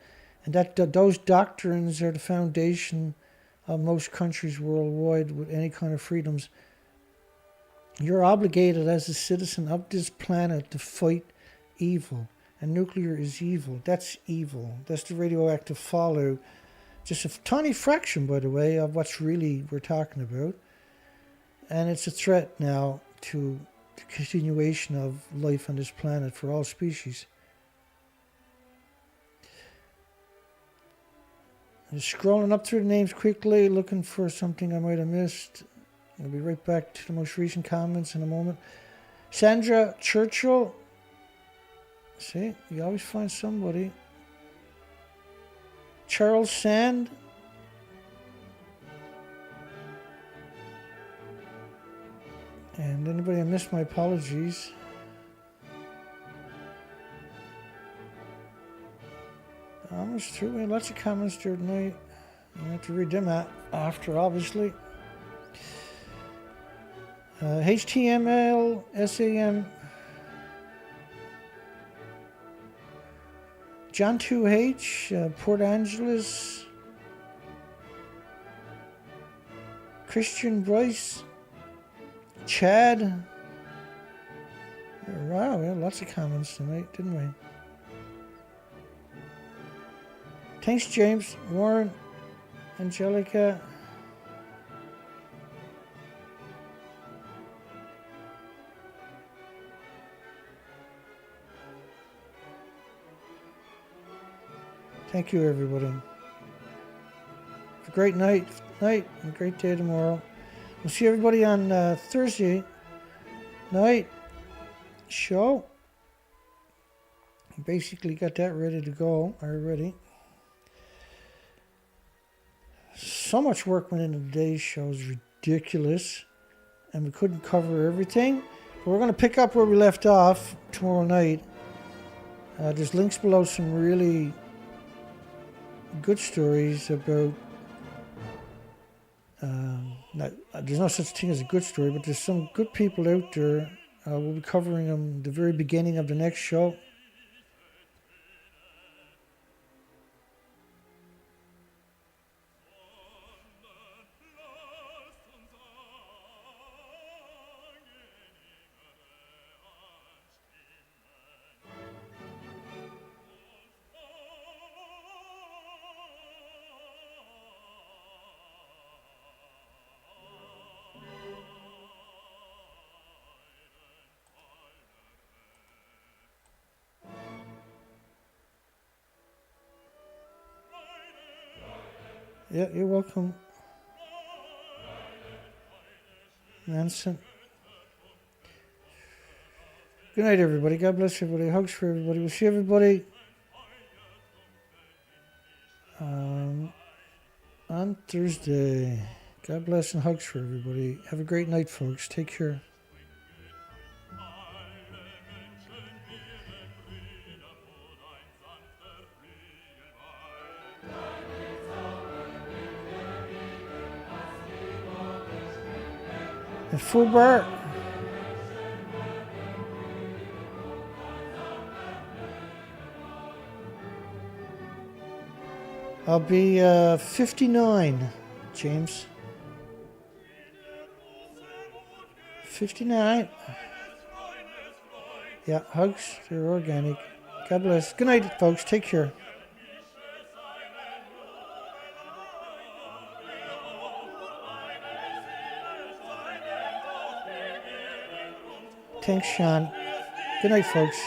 and those doctrines are the foundation of most countries worldwide with any kind of freedoms. You're obligated as a citizen of this planet to fight evil, and nuclear is evil. That's evil. That's the radioactive fallout. Just a tiny fraction, by the way, of what's really we're talking about. And it's a threat now to the continuation of life on this planet for all species. Just scrolling up through the names quickly, looking for something I might have missed. I'll be right back to the most recent comments in a moment. Sandra Churchill. See, you always find somebody. Charles Sand. And anybody I missed, my apologies. Almost through. We had lots of comments there tonight. I have to read them out after, obviously. HTML, SAM. John 2H, Port Angeles. Christian Bryce. Chad. Wow, we had lots of comments tonight, didn't we? Thanks, James, Warren, Angelica. Thank you, everybody. Have a great night and a great day tomorrow. We'll see everybody on Thursday night show. Basically got that ready to go already. So much work went into today's show, is ridiculous, and we couldn't cover everything. But we're going to pick up where we left off tomorrow night. There's links below, some really good stories about. There's no such thing as a good story, but there's some good people out there. We'll be covering them at the very beginning of the next show. Yeah, you're welcome, Manson. Good night, everybody. God bless everybody. Hugs for everybody. We'll see everybody on Thursday. God bless and hugs for everybody. Have a great night, folks. Take care. And Fulbert. I'll be 59, James. 59. Yeah, hugs. They're organic. God bless. Good night, folks. Take care. Thanks, Sean. Good night, folks.